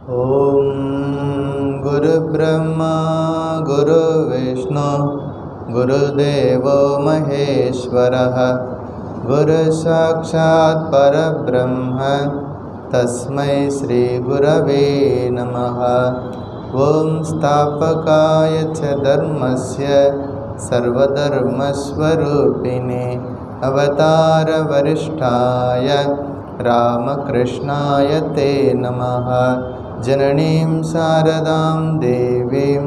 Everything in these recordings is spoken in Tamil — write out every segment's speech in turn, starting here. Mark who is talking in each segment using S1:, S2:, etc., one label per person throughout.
S1: ॐ गुरुब्रह्मा गुरुविष्णु गुरुदेवो महेश्वरः गुरुसाक्षात् परब्रह्म तस्मै श्रीगुरवे नमः। ॐ स्थापकाय च धर्मस्य सर्वधर्मस्वरूपिणे अवतारवरिष्ठाय रामकृष्णाय ते नमः। जननीं शारदां देवीं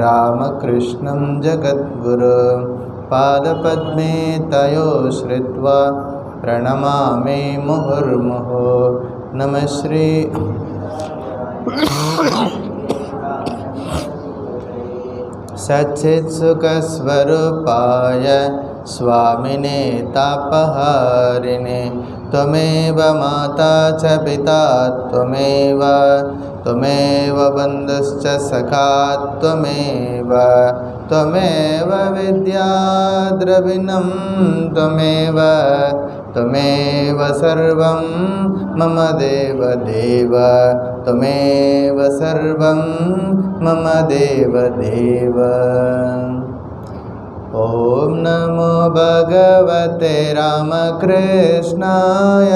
S1: रामकृष्णं जगद्गुरुं पादपद्मे तयो श्रित्वा प्रणमामि मुहुर्मुहुः। नमः श्री सच्चित्सुखस्वरूपाय स्वामिने तापहारिणे त्वमेव माता च पिता त्वमेव बन्धुश्च सखा त्वमेव विद्या द्रविणं त्वमेव सर्वं मम देव त्वमेव सर्वं मम देव। ॐ नमो भगवते रामकृष्णाय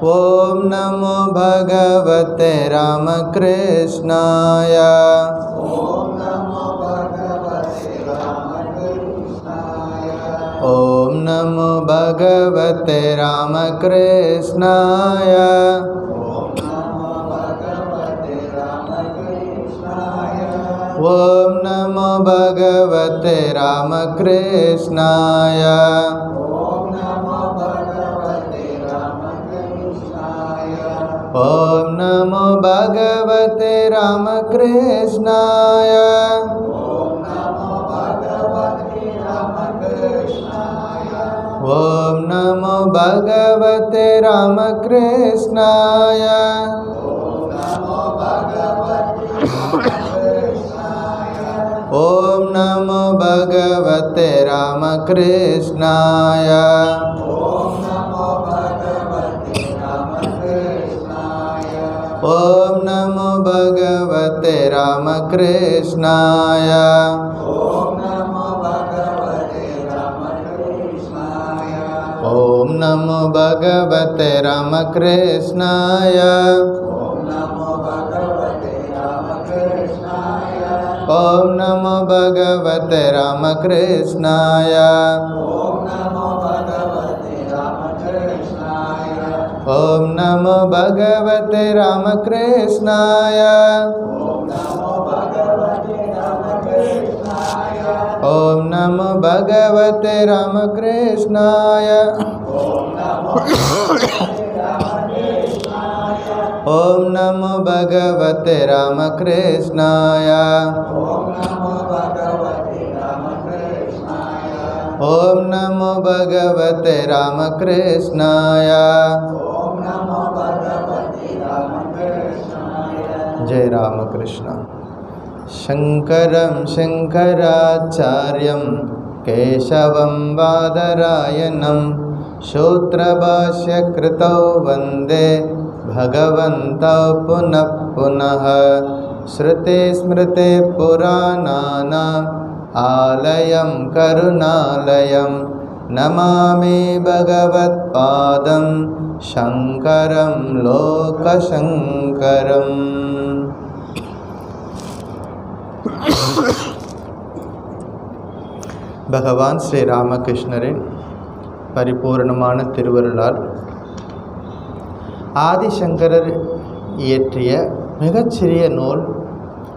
S1: ॐ नमो भगवते रामकृष्णाय ॐ नमो भगवते रामकृष्णाय ॐ नमो भगवते रामकृष्णाय ॐ नमो भगवते रामकृष्णाय ॐ नमो भगवते रामकृष्णाय ॐ नमो भगवते रामकृष्णाय ॐ नमो भगवते रामकृष्णाय ॐ नमो भगवते रामकृष्णाय ॐ नमो भगवते रामकृष्णाय ॐ नमो भगवते रामकृष्णाय ॐ नमो भगवते रामकृष्णाय ॐ नमो भगवते रामकृष्णाय ॐ नमो भगवते रामकृष्णाय। जय रामकृष्ण। शङ्करं शङ्कराचार्यं केशवं बादरायणं सूत्रभाष्यकृतौ वन्दे भगवन्तौ पुनः पुनः। श्रुतिस्मृते पुराणानाम् आलयं करुणालयं नमामि भगवत्पादं शङ्करं लोकशङ्करम्। பகவான் ஸ்ரீ ராமகிருஷ்ணரின் பரிபூர்ணமான திருவருளால் ஆதிசங்கரர் இயற்றிய மிகச்சிறிய நூல்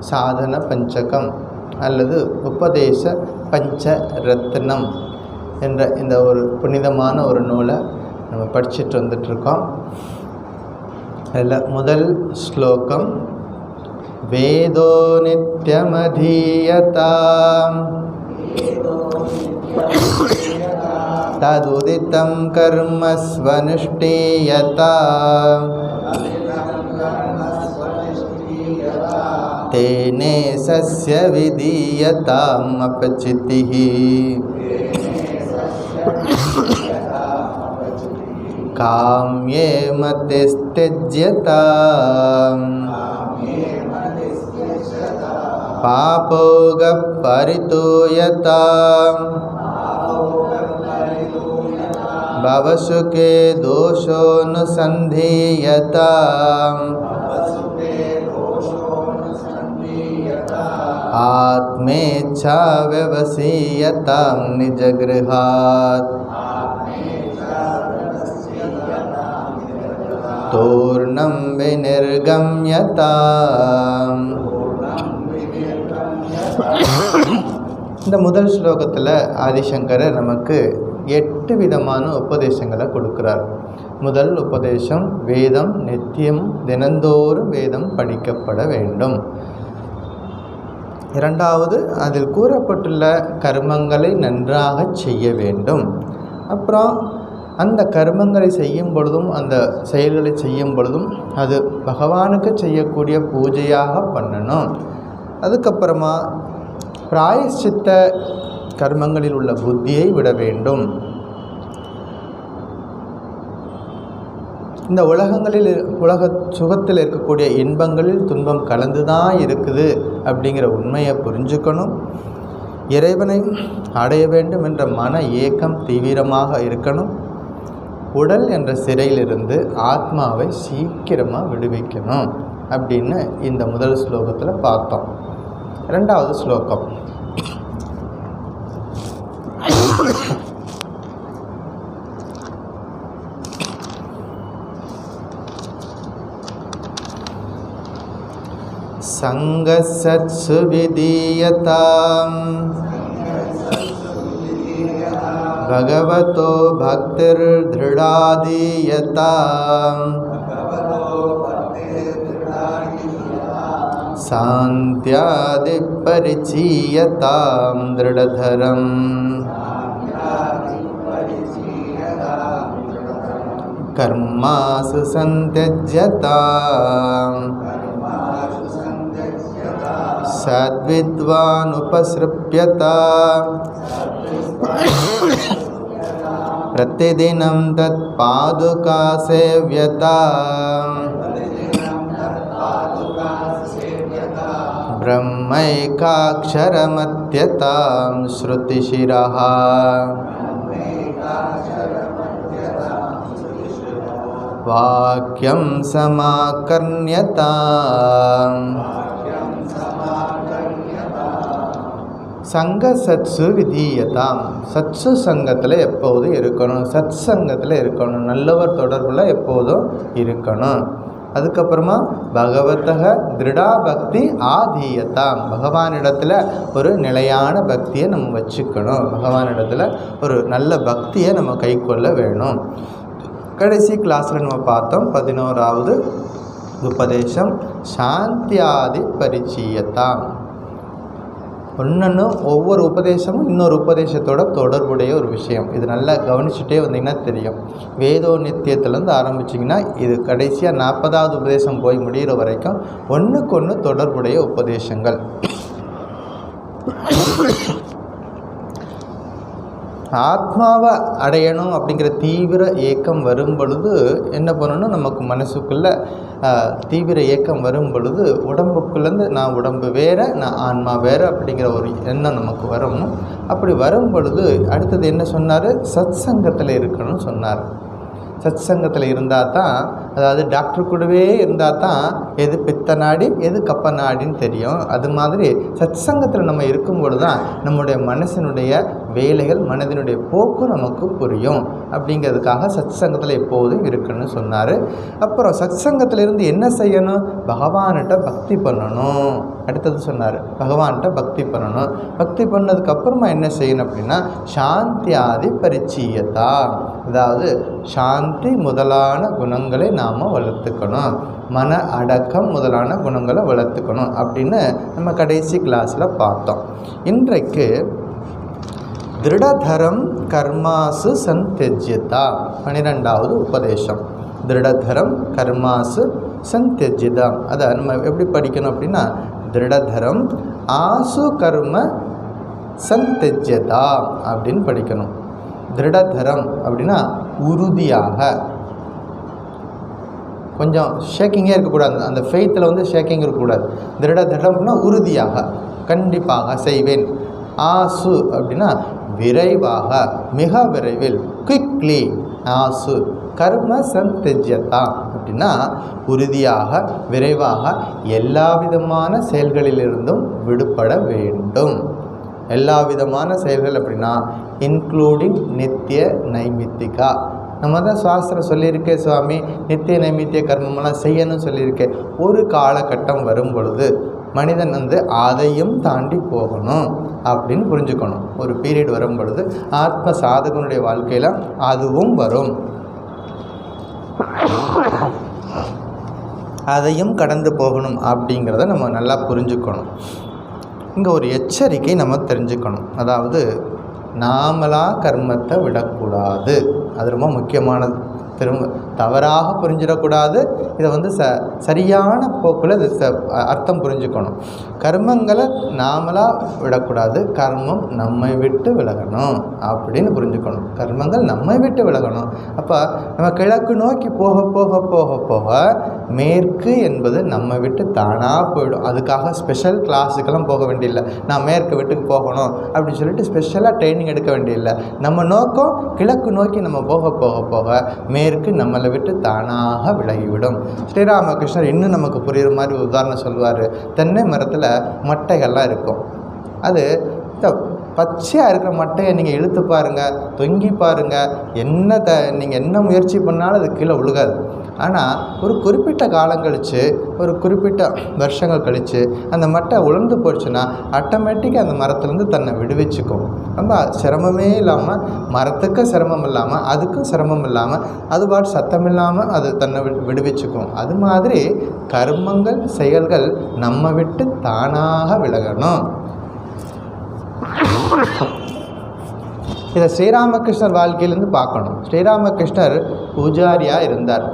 S1: சாதன பஞ்சகம் அல்லது உபதேச பஞ்ச ரத்னம் என்ற இந்த ஒரு புனிதமான ஒரு நூலை நம்ம படிச்சுட்டு வந்துட்டுருக்கோம். அதில் முதல் ஸ்லோகம் வேதோ நித்யமதீயதாம் ததுதிதம் கர்ம ஸ்வனுஷ்டீயதாம் तेने सस्य विधीयताम् अपचितिः। காம்யே மதிஸ்த்யஜ்யதாம் பாபோக பரிதூயதாம் பவசுகே தோஷோனுசந்தீயதாம் ஆத்மேச்சா விவசீயதாம் நிஜகிருஹாத் தூர்ணம் விநிர்கம்யதாம். இந்த முதல் ஸ்லோகத்தில் ஆதிசங்கரர் நமக்கு 8 விதமான உபதேசங்களை கொடுக்கிறார். முதல் உபதேசம், வேதம் நித்தியம் தினந்தோறும் வேதம் படிக்கப்பட வேண்டும். இரண்டாவது, அதில் கூறப்பட்டுள்ள கர்மங்களை நன்றாக செய்ய வேண்டும். அப்புறம் அந்த கர்மங்களை செய்யும் பொழுதும் அந்த செயல்களை செய்யும் பொழுதும் அது பகவானுக்கு செய்யக்கூடிய பூஜையாக பண்ணணும். அதுக்கப்புறமா பிராயஷ்சித்த கர்மங்களில் உள்ள புத்தியை விட வேண்டும். இந்த உலக சுகத்தில் இருக்கக்கூடிய இன்பங்களில் துன்பம் கலந்து தான் இருக்குது அப்படிங்கிற உண்மையை புரிஞ்சுக்கணும். இறைவனை அடைய வேண்டும் என்ற மன ஏக்கம் தீவிரமாக இருக்கணும். உடல் என்ற சிறையிலிருந்து ஆத்மாவை சீக்கிரமாக விடுவிக்கணும் அப்படின்னு இந்த முதல் ஸ்லோகத்தில் பார்த்தோம். இரண்டாவது ஸ்லோகம், சங்கசத்சு விதீயதாம் பகவதோ பக்திர் திருடாதீயதாம் சாந்த்யாதி பரிச்சீயதாம் திருடதரம் கர்மாசு சந்த்யஜ்யதாம் சத்வித்வான் உபஸ்ருப்யதாம் பிரதிதினம் தத் பாதுகா சேவ்யதாம் பிரம்மைகாக்ஷரமத்யதாம் ஸ்ருதிசிரஹ வாக்யம் சமாகர்ண்யதாம். சங்க சத்சு விதீயதாம். சத்சு சங்கத்தில் எப்போதும் இருக்கணும், சத் சங்கத்தில் இருக்கணும், நல்லவர் தொடர்பில் எப்போதும் இருக்கணும். அதுக்கப்புறமா பகவத்தக திருடா பக்தி ஆதீயதாம். பகவானிடத்தில் ஒரு நிலையான பக்தியை நம்ம வச்சுக்கணும். பகவானிடத்தில் ஒரு நல்ல பக்தியை நம்ம கை கொள்ள வேணும். கடைசி கிளாஸில் நம்ம பார்த்தோம் 11வது உபதேசம், சாந்தியாதி பரிச்சீயதாம். ஒவ்வொரு உபதேசமும் இன்னொரு உபதேசத்தோட தொடர்புடைய ஒரு விஷயம். இது நல்லா கவனிச்சுட்டே வந்தீங்கன்னா தெரியும். வேதோ நித்தியத்துலேருந்து ஆரம்பிச்சிங்கன்னா இது கடைசியாக 40வது உபதேசம் போய் முடிகிற வரைக்கும் ஒன்றுக்கு ஒன்று தொடர்புடைய உபதேசங்கள். ஆத்மாவை அடையணும் அப்படிங்கிற தீவிர ஏக்கம் வரும் பொழுது என்ன பண்ணணும், நமக்கு மனசுக்குள்ளே தீவிர ஏக்கம் வரும் பொழுது உடம்புக்குள்ளேருந்து நான் உடம்பு வேறு நான் ஆன்மா வேறு அப்படிங்கிற ஒரு எண்ணம் நமக்கு வரும். அப்படி வரும் பொழுது அடுத்தது என்ன சொன்னார், சத் சங்கத்தில் இருக்கணும்னு சொன்னார். சத் சங்கத்தில் இருந்தால் தான், அதாவது டாக்டர் கூடவே இருந்தால் தான் எது பித்த நாடி எது கப்ப நாடின்னு தெரியும். அது மாதிரி சத் சங்கத்தில் நம்ம இருக்கும்பொழுது தான் நம்முடைய மனசினுடைய வேலைகள் மனதினுடைய போக்கு நமக்கு புரியும். அப்படிங்கிறதுக்காக சத் சங்கத்தில் எப்போதும் இருக்குன்னு சொன்னார். அப்புறம் சத் சங்கத்திலிருந்து என்ன செய்யணும், பகவான்கிட்ட பக்தி பண்ணணும். அடுத்தது சொன்னார் பகவான்கிட்ட பக்தி பண்ணணும். பக்தி பண்ணதுக்கப்புறமா என்ன செய்யணும் அப்படின்னா சாந்தியாதி பரிச்சீயதா, அதாவது சாந்தி முதலான குணங்களை நாம் வளர்த்துக்கணும், மன அடக்கம் முதலான குணங்களை வளர்த்துக்கணும் அப்படின்னு நம்ம கடைசி கிளாஸில் பார்த்தோம். இன்றைக்கு திருடதரம் கர்மாசு சந்தியஜ்யதா 12வது உபதேசம். திருடதரம் கர்மாசு சந்தியஜ்யதா, அதை நம்ம எப்படி படிக்கணும் அப்படின்னா திருடதரம் ஆசு கர்ம சந்தியஜ்யதா அப்படின்னு படிக்கணும். திருடதரம் அப்படின்னா உறுதியாக, கொஞ்சம் ஷேக்கிங்கே இருக்கக்கூடாது, அந்த ஃபெய்த்தில் வந்து ஷேக்கிங் இருக்கக்கூடாது. திடம்னா உறுதியாக, கண்டிப்பாக செய்வேன். ஆசு அப்படின்னா விரைவாக, மிக விரைவில், குயிக்லி. ஆசு கர்ம சந்தெஜ்யதா அப்படின்னா உறுதியாக, விரைவாக எல்லா விதமான செயல்களிலிருந்தும் விடுபட வேண்டும். எல்லா விதமான செயல்கள் அப்படின்னா இன்க்ளூடிங் நித்திய நைமித்திகா. நம்ம தான் சாஸ்திரம் சொல்லியிருக்கேன் சுவாமி, நித்திய நைமித்திய கர்மமெல்லாம் செய்யணும்னு சொல்லியிருக்கேன். ஒரு காலகட்டம் வரும் பொழுது மனிதன் வந்து அதையும் தாண்டி போகணும் அப்படின்னு புரிஞ்சுக்கணும். ஒரு பீரியட் வரும் பொழுது ஆத்ம சாதகனுடைய வாழ்க்கையில் அதுவும் வரும், அதையும் கடந்து போகணும் அப்படிங்கிறத நம்ம நல்லா புரிஞ்சுக்கணும். இங்கே ஒரு எச்சரிக்கை நம்ம தெரிஞ்சுக்கணும். அதாவது நாமளாக கர்மத்தை விடக்கூடாது. அது ரொம்ப முக்கியமானது. திரும்ப தவறாக புரிஞ்சிடக்கூடாது. இதை வந்து சரியான போக்கில் இது அர்த்தம் புரிஞ்சுக்கணும். கர்மங்களை நாமளாக விடக்கூடாது, கர்மம் நம்மை விட்டு விலகணும் அப்படின்னு புரிஞ்சுக்கணும். கர்மங்கள் நம்மை விட்டு விலகணும். அப்போ நம்ம கிழக்கு நோக்கி போக போக போக போக மேற்கு என்பது நம்ம விட்டு தானாக போயிடும். அதுக்காக ஸ்பெஷல் கிளாஸுக்கெல்லாம் போக வேண்டியதில்லை. நான் மேற்கு வீட்டுக்கு போகணும் அப்படின்னு சொல்லிட்டு ஸ்பெஷலாக ட்ரைனிங் எடுக்க வேண்டியதில்லை. நம்ம நோக்கம் கிழக்கு நோக்கி நம்ம போக போக போக மேற்கு நம்மளை விட்டு தானாக விலகிவிடும். ஸ்ரீராமகிருஷ்ணர் இன்னும் நமக்கு புரிகிற மாதிரி உதாரணம் சொல்லுவார். தென்னை மரத்தில் மட்டைகள்லாம் இருக்கும். அது பச்சையாக இருக்கிற மட்டையை நீங்கள் இழுத்து பாருங்கள், தொங்கி பாருங்கள், நீங்கள் என்ன முயற்சி பண்ணாலும் அது கீழே விழுகாது. ஆனால் ஒரு குறிப்பிட்ட காலம் கழித்து, ஒரு குறிப்பிட்ட வருஷங்கள் கழித்து அந்த மட்டை உலர்ந்து போச்சுன்னா ஆட்டோமேட்டிக்காக அந்த மரத்துலேருந்து தன்னை விடுவிச்சுக்கும். ரொம்ப சிரமமே இல்லாமல், மரத்துக்கும் சிரமம் இல்லாமல், அதுக்கும் சிரமம் இல்லாமல், அது பாட்டு சத்தம் இல்லாமல் அது தன்னை விடுவிச்சுக்கும். அது மாதிரி கர்மங்கள், செயல்கள் நம்ம விட்டு தானாக விலகணும். இதை ஸ்ரீராமகிருஷ்ணர் வாழ்க்கையிலேருந்து பார்க்கணும். ஸ்ரீராமகிருஷ்ணர் பூஜாரியாக இருந்தார்.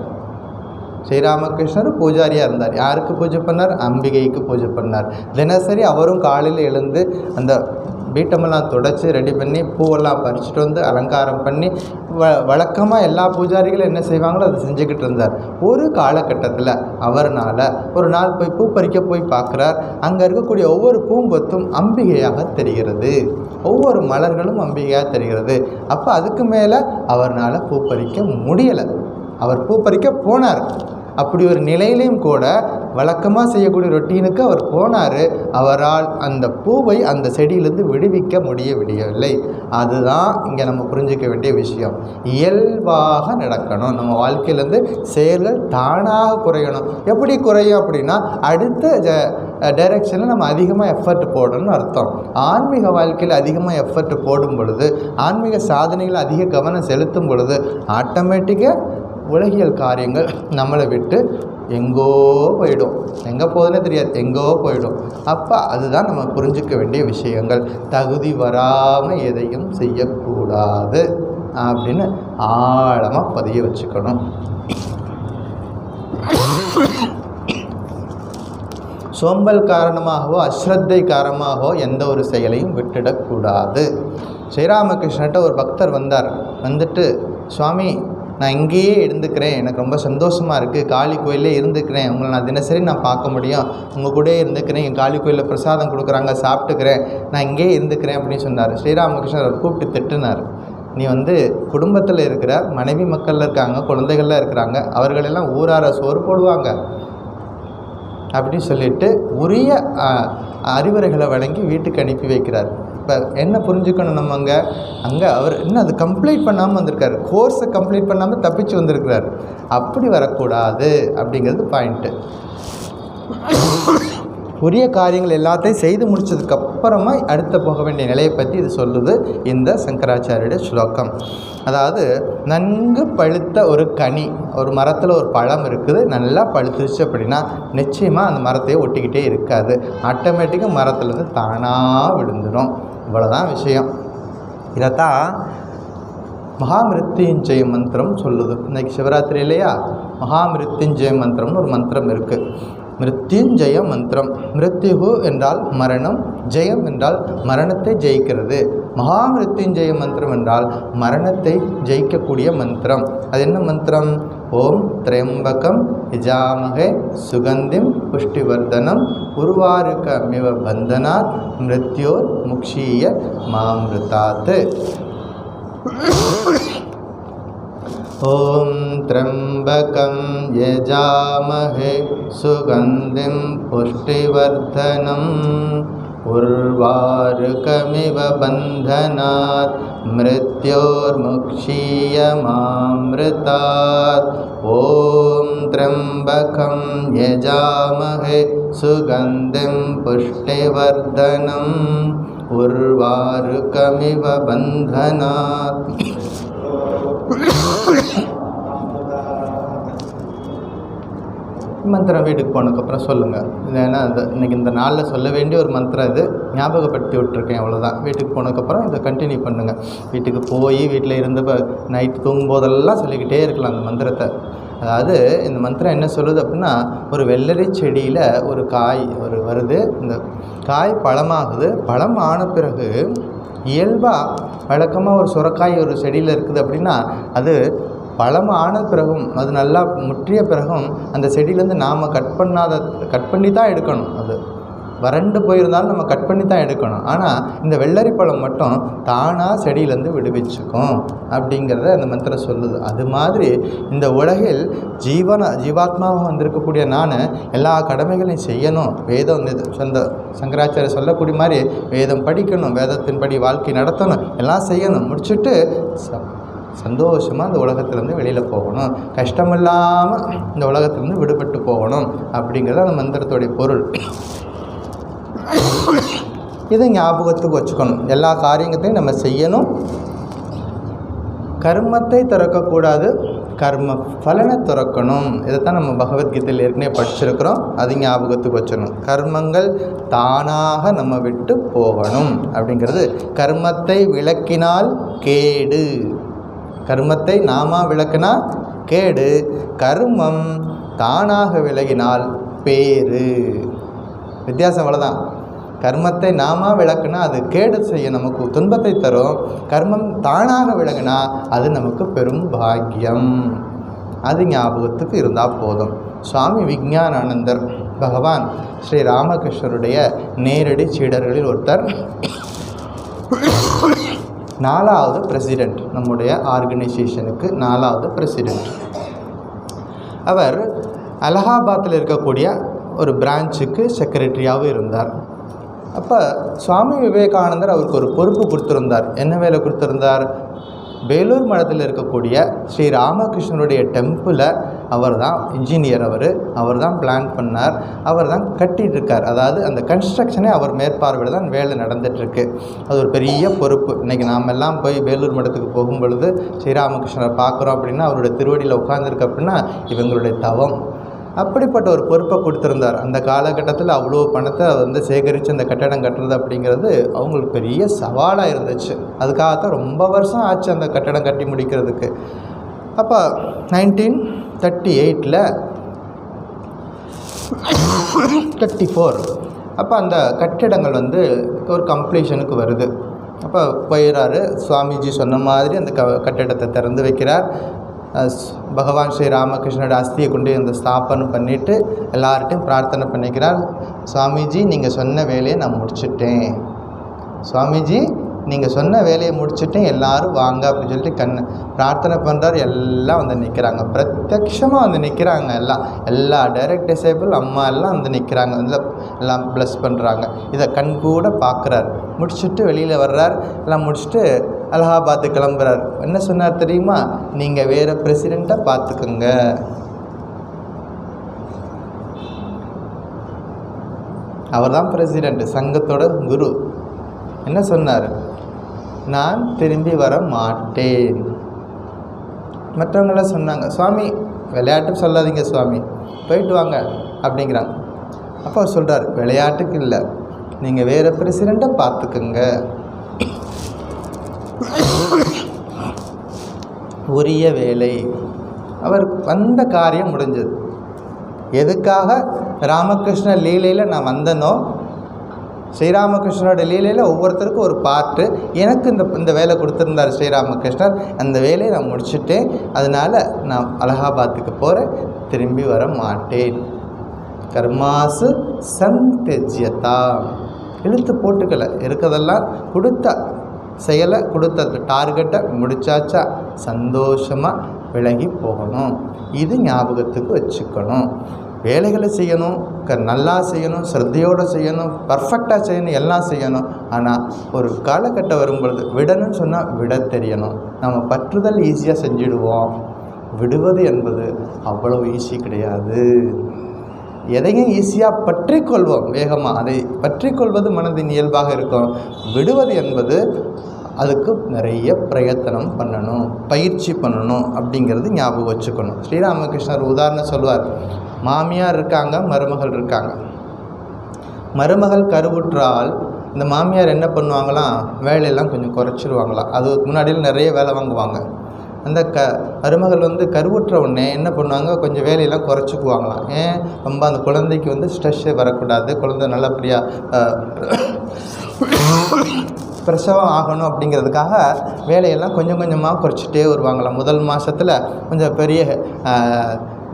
S1: ஸ்ரீராமகிருஷ்ணர் பூஜாரியாக இருந்தார். யாருக்கு பூஜை பண்ணார்? அம்பிகைக்கு பூஜை பண்ணார். தினசரி அவரும் காலையில் எழுந்து அந்த வீட்டமெல்லாம் துடைச்சி ரெடி பண்ணி பூவெல்லாம் பறிச்சுட்டு வந்து அலங்காரம் பண்ணி வழக்கமாக எல்லா பூஜாரிகளும் என்ன செய்வாங்களோ அதை செஞ்சுக்கிட்டு இருந்தார். ஒரு காலகட்டத்தில் அவர்னால் ஒரு நாள் போய் பூ பறிக்க போய் பார்க்குறார். அங்கே இருக்கக்கூடிய ஒவ்வொரு பூங்கொத்தும் அம்பிகையாக தெரிகிறது, ஒவ்வொரு மலர்களும் அம்பிகையாக தெரிகிறது. அப்போ அதுக்கு மேலே அவர்னால் பூ பறிக்க முடியலை. அவர் பூ பறிக்க போனார். அப்படி ஒரு நிலையிலையும் கூட வழக்கமாக செய்யக்கூடிய ரொட்டீனுக்கு அவர் போனார். அவரால் அந்த பூவை அந்த செடியிலேருந்து விடுவிக்க முடியவில்லை. அதுதான் இங்கே நம்ம புரிஞ்சிக்க வேண்டிய விஷயம். இயல்பாக நடக்கணும். நம்ம வாழ்க்கையிலேருந்து செயல்கள் தானாக குறையணும். எப்படி குறையும் அப்படின்னா அடுத்த டைரெக்ஷனில் நம்ம அதிகமாக எஃபர்ட் போடணும்னு அர்த்தம். ஆன்மீக வாழ்க்கையில் அதிகமாக எஃபர்ட் போடும் பொழுது, ஆன்மீக சாதனைகள் அதிக கவனம் செலுத்தும் பொழுது ஆட்டோமேட்டிக்காக உலகியல் காரியங்கள் நம்மளை விட்டு எங்கோ போயிடும். எங்கே போகுதுன்னே தெரியாது, எங்கோ போயிடும். அப்போ அதுதான் நம்ம புரிஞ்சிக்க வேண்டிய விஷயங்கள். தகுதி வராமல் எதையும் செய்யக்கூடாது அப்படின்னு ஆழமாக பதிய வச்சுக்கணும். சோம்பல் காரணமாகவோ அஸ்ரத்தை காரணமாகவோ எந்த ஒரு செயலையும் விட்டுடக்கூடாது. ஸ்ரீராமகிருஷ்ணர்கிட்ட ஒரு பக்தர் வந்தார். வந்துட்டு, சுவாமி நான் இங்கேயே இருந்துக்கிறேன், எனக்கு ரொம்ப சந்தோஷமாக இருக்குது, காளி கோயிலே இருந்துக்கிறேன், உங்களை நான் தினசரி நான் பார்க்க முடியும், உங்கள் கூட இருந்துக்கிறேன், என் காளி கோயிலில் பிரசாதம் கொடுக்குறாங்க, சாப்பிட்டுக்கிறேன், நான் இங்கேயே இருந்துக்கிறேன் அப்படின்னு சொன்னார். ஸ்ரீராமகிருஷ்ணர் அவர் கூப்பிட்டு திட்டினார். நீ குடும்பத்தில் இருக்கிற மனைவி மக்களில் இருக்காங்க, குழந்தைகள்லாம் இருக்கிறாங்க, அவர்களெல்லாம் ஊரார சோறு போடுவாங்க அப்படின்னு சொல்லிட்டு உரிய அறிவுரைகளை வழங்கி வீட்டுக்கு அனுப்பி வைக்கிறார். இப்போ என்ன புரிஞ்சுக்கணும் நம்ம? அங்கே அவர் இன்னும் அது கம்ப்ளீட் பண்ணாமல் வந்திருக்கார். கோர்ஸை கம்ப்ளீட் பண்ணாமல் தப்பிச்சு வந்திருக்கிறார். அப்படி வரக்கூடாது அப்படிங்கிறது பாயிண்ட்டு. உரிய காரியங்கள் எல்லாத்தையும் செய்து முடித்ததுக்கப்புறமா அடுத்த போக வேண்டிய நிலையை பற்றி இது சொல்லுது இந்த சங்கராச்சாரியோட ஸ்லோகம். அதாவது நன்கு பழுத்த ஒரு கனி, ஒரு மரத்தில் ஒரு பழம் இருக்குது, நல்லா பழுத்துருச்சு அப்படின்னா நிச்சயமாக அந்த மரத்தையே ஒட்டிக்கிட்டே இருக்காது, ஆட்டோமேட்டிக்காக மரத்துலேருந்து தானாக விழுந்துடும். இவ்வளோதான் விஷயம். இதைத்தான் மகாமிருத்யுஞ்சய மந்திரம் சொல்லுது. இன்றைக்கி சிவராத்திரி இல்லையா? மகாமிருத்யுஞ்சய மந்திரம்னு ஒரு மந்திரம் இருக்குது. மிருத்யுஞ்சய மந்திரம். மிருத்யு என்றால் மரணம், ஜெயம் என்றால் மரணத்தை ஜெயிக்கிறது. மகாமிருத்யுஞ்சய மந்திரம் என்றால் மரணத்தை ஜெயிக்கக்கூடிய மந்திரம். அது என்ன மந்திரம்? ஓம் திரியம்பகம் யஜாமஹே சுகந்திம் புஷ்டிவர்தனம் உர்வாருகமிவ பந்தனாத் மிருத்யோர் முக்ஷீய மாமிருதாத். ஓம் திரியம்பகம் யஜாமஹே சுகந்திம் புஷ்டிவர்தனம் உர்வாருகமிவ பந்தனாத் மிருத்யோர்முக்ஷீய மாமிருதாத். ஓம் திரியம்பகம் யஜாமஹே சுகந்திம் புஷ்டிவர்தனம் உர்வாருகமிவ பந்தனாத். மந்திரம் வீட்டுக்கு போனதுக்கப்புறம் சொல்லுங்கள். ஏன்னா இன்றைக்கி இந்த நாளில் சொல்ல வேண்டிய ஒரு மந்திரம் இது, ஞாபகப்படுத்தி விட்டுருக்கேன், அவ்வளோதான். வீட்டுக்கு போனதுக்கப்புறம் இதை கண்டினியூ பண்ணுங்கள். வீட்டுக்கு போய் வீட்டில் இருந்து நைட்டு தூங்கும்போதெல்லாம் சொல்லிக்கிட்டே இருக்கலாம் அந்த மந்திரத்தை. அதாவது இந்த மந்திரம் என்ன சொல்லுது அப்படின்னா, ஒரு வெள்ளரி செடியில் ஒரு காய் வருது. இந்த காய் பழமாகுது. பழம் ஆன பிறகு இயல்பாக வழக்கமாக ஒரு சுரைக்காய் ஒரு செடியில் இருக்குது அப்படின்னா, அது பழம் ஆன பிறகும் அது நல்லா முற்றிய பிறகும் அந்த செடியிலேருந்து நாம் கட் பண்ணி தான் எடுக்கணும். அது வறண்டு போயிருந்தாலும் நம்ம கட் பண்ணி தான் எடுக்கணும். ஆனால் இந்த வெள்ளரி பழம் மட்டும் தானாக செடியிலேருந்து விடுவிச்சுக்கும் அப்படிங்கிறத அந்த மந்திரம் சொல்லுது. அது மாதிரி இந்த உலகில் ஜீவாத்மாவாக வந்திருக்கக்கூடிய நான் எல்லா கடமைகளையும் செய்யணும். வேதம் சொந்த சங்கராச்சாரிய சொல்லக்கூடிய மாதிரி வேதம் படிக்கணும், வேதத்தின்படி வாழ்க்கை நடத்தணும், எல்லாம் செய்யணும். முடிச்சுட்டு சந்தோஷமாக இந்த உலகத்துலேருந்து வெளியில் போகணும், கஷ்டமில்லாமல் இந்த உலகத்துலேருந்து விடுபட்டு போகணும் அப்படிங்கிறது அந்த மந்திரத்துடைய பொருள். இதை ஞாபகத்துக்கு வச்சுக்கணும். எல்லா காரியங்களையும் நம்ம செய்யணும். கர்மத்தை திறக்கக்கூடாது, கர்ம பலனை திறக்கணும். இதைத்தான் நம்ம பகவத்கீதையில் ஏற்கனவே படிச்சிருக்கிறோம். அது ஞாபகத்துக்கு வச்சிடணும். கர்மங்கள் தானாக நம்ம விட்டு போகணும் அப்படிங்கிறது. கர்மத்தை விளக்கினால் கேடு, கர்மத்தை நாம விளக்கினா கேடு, கர்மம் தானாக விலகினால் பேரு. வித்தியாசம் அவ்வளோதான். கர்மத்தை நாம விளக்குனா அது கேடு செய்ய நமக்கு துன்பத்தை தரும். கர்மம் தானாக விலகினா அது நமக்கு பெரும் பாக்கியம். அது ஞாபகத்துக்கு இருந்தால் போதும். சுவாமி விஞ்ஞானானந்தர் பகவான் ஸ்ரீ ராமகிருஷ்ணருடைய நேரடி சீடர்களில் ஒருத்தர், 4வது பிரசிடெண்ட், நம்முடைய ஆர்கனைசேஷனுக்கு 4வது பிரசிடெண்ட். அவர் அலகாபாத்தில் இருக்கக்கூடிய ஒரு பிரான்ச்சுக்கு செக்ரட்டரியாகவும் இருந்தார். அப்போ சுவாமி விவேகானந்தர் அவருக்கு ஒரு பொறுப்பு கொடுத்துருந்தார். என்ன வேலை கொடுத்துருந்தார்? வேலூர் மடத்தில் இருக்கக்கூடிய ஸ்ரீ ராமகிருஷ்ணனுடைய டெம்பிளை அவர் தான் இன்ஜினியர், அவர் தான் பிளான் பண்ணார், அவர் தான் கட்டிகிட்ருக்கார். அதாவது அந்த கன்ஸ்ட்ரக்ஷனே அவர் மேற்பார்வையில் தான் வேலை நடந்துகிட்ருக்கு. அது ஒரு பெரிய பொறுப்பு. இன்றைக்கி நாம் எல்லாம் போய் வேலூர் மடத்துக்கு போகும் பொழுது ஸ்ரீராமகிருஷ்ணரை பார்க்குறோம் அப்படின்னா, அவருடைய திருவடியில் உட்கார்ந்துருக்கு அப்படின்னா இவங்களுடைய தவம். அப்படிப்பட்ட ஒரு பொறுப்பை கொடுத்துருந்தார். அந்த காலகட்டத்தில் அவ்வளோ பணத்தை சேகரித்து அந்த கட்டடம் கட்டுறது அப்படிங்கிறது அவங்களுக்கு பெரிய சவாலாக இருந்துச்சு. அதுக்காகத்தான் ரொம்ப வருஷம் ஆச்சு அந்த கட்டடம் கட்டி முடிக்கிறதுக்கு. அப்போ 1938 34 அப்போ அந்த கட்டிடங்கள் ஒரு கம்ப்ளீஷனுக்கு வருது. அப்போ போயிடுறாரு. சுவாமிஜி சொன்ன மாதிரி அந்த கட்டிடத்தை திறந்து வைக்கிறார். பகவான் ஸ்ரீ ராமகிருஷ்ணோட அஸ்தியை கொண்டு அந்த ஸ்தாபனம் பண்ணிவிட்டு எல்லார்ட்டையும் பிரார்த்தனை பண்ணிக்கிறார். சுவாமிஜி, நீங்கள் சொன்ன வேலையை நான் முடிச்சுட்டேன். சுவாமிஜி, நீங்கள் சொன்ன வேலையை முடிச்சுட்டேன், எல்லோரும் வாங்க அப்படின்னு சொல்லிட்டு பிரார்த்தனை பண்ணுறாரு. எல்லாம் நிற்கிறாங்க, பிரத்யட்சமாக நிற்கிறாங்க. எல்லா டைரக்ட் டிசைபிள் அம்மா எல்லாம் நிற்கிறாங்க, எல்லாம் ப்ளஸ் பண்ணுறாங்க. இதை கண்கூட பார்க்குறார். முடிச்சுட்டு வெளியில் வர்றார். எல்லாம் முடிச்சுட்டு அலகாபாத்து கிளம்புறார். என்ன சொன்னார் தெரியுமா? நீங்கள் வேறு பிரசிடெண்ட்டை பார்த்துக்குங்க. அவர் தான் பிரசிடெண்ட், சங்கத்தோட குரு. என்ன சொன்னார்? நான் திரும்பி வர மாட்டேன். மற்றவங்களாம் சொன்னாங்க, சுவாமி விளையாட்டு சொல்லாதீங்க சுவாமி, போயிட்டு வாங்க அப்படிங்கிறாங்க. அப்போ அவர் சொல்கிறார், விளையாட்டுக்கு இல்லை, நீங்கள் வேறு பிரசிடெண்ட்டை பார்த்துக்குங்க. உரிய வேலை. அவர் வந்த காரியம் முடிஞ்சது. எதுக்காக ராமகிருஷ்ண லீலையில் நான் வந்தனோ ஸ்ரீராமகிருஷ்ணரோட லீலையில் ஒவ்வொருத்தருக்கும் ஒரு பாட்டு. எனக்கு இந்த வேலை கொடுத்துருந்தார் ஸ்ரீராமகிருஷ்ணர். அந்த வேலையை நான் முடிச்சுட்டேன். அதனால் நான் அலகாபாத்துக்கு போகிறேன், திரும்பி வர மாட்டேன். கர்மாசு சந்தெஜ்யதா, இழுத்து போட்டுக்கலை, இருக்கிறதெல்லாம் கொடுத்த செயலை, கொடுத்த டார்கெட்டை முடிச்சாச்சா, சந்தோஷமாக விலகி போகணும். இது ஞாபகத்துக்கு வச்சுக்கணும். வேலைகளை செய்யணும், நல்லா செய்யணும், ஸ்ரத்தையோடு செய்யணும், பர்ஃபெக்டாக செய்யணும், எல்லாம் செய்யணும். ஆனால் ஒரு காலகட்டம் வரும்பொழுது விடணும்னு சொன்னால் விட தெரியணும். நம்ம பற்றுதல் ஈஸியாக செஞ்சிடுவோம், விடுவது என்பது அவ்வளோ ஈஸி கிடையாது. எதையும் ஈஸியாக பற்றி கொள்வோம் வேகமாக, அதை பற்றி கொள்வது மனதின் இயல்பாக இருக்கும். விடுவது என்பது அதுக்கு நிறைய பிரயத்தனம் பண்ணணும், பயிற்சி பண்ணணும் அப்படிங்கிறது ஞாபகம் வச்சுக்கணும். ஸ்ரீராமகிருஷ்ணர் உதாரணம் சொல்வார். மாமியார் இருக்காங்க, மருமகள் இருக்காங்க. மருமகள் கருவுற்றால் இந்த மாமியார் என்ன பண்ணுவாங்களாம், வேலையெல்லாம் கொஞ்சம் குறைச்சிருவாங்களாம். அதுக்கு முன்னாடியில் நிறைய வேலை வாங்குவாங்க. அந்த மருமகள் கருவுற்ற உடனே என்ன பண்ணுவாங்க, கொஞ்சம் வேலையெல்லாம் குறைச்சிக்குவாங்களாம். ஏன், ரொம்ப அந்த குழந்தைக்கு ஸ்ட்ரெஸ்ஸே வரக்கூடாது, குழந்தை நல்லபடியாக பிரசவம் ஆகணும் அப்படிங்கிறதுக்காக வேலையெல்லாம் கொஞ்சம் கொஞ்சமாக குறைச்சிட்டே வருவாங்களாம். முதல் மாதத்தில் கொஞ்சம் பெரிய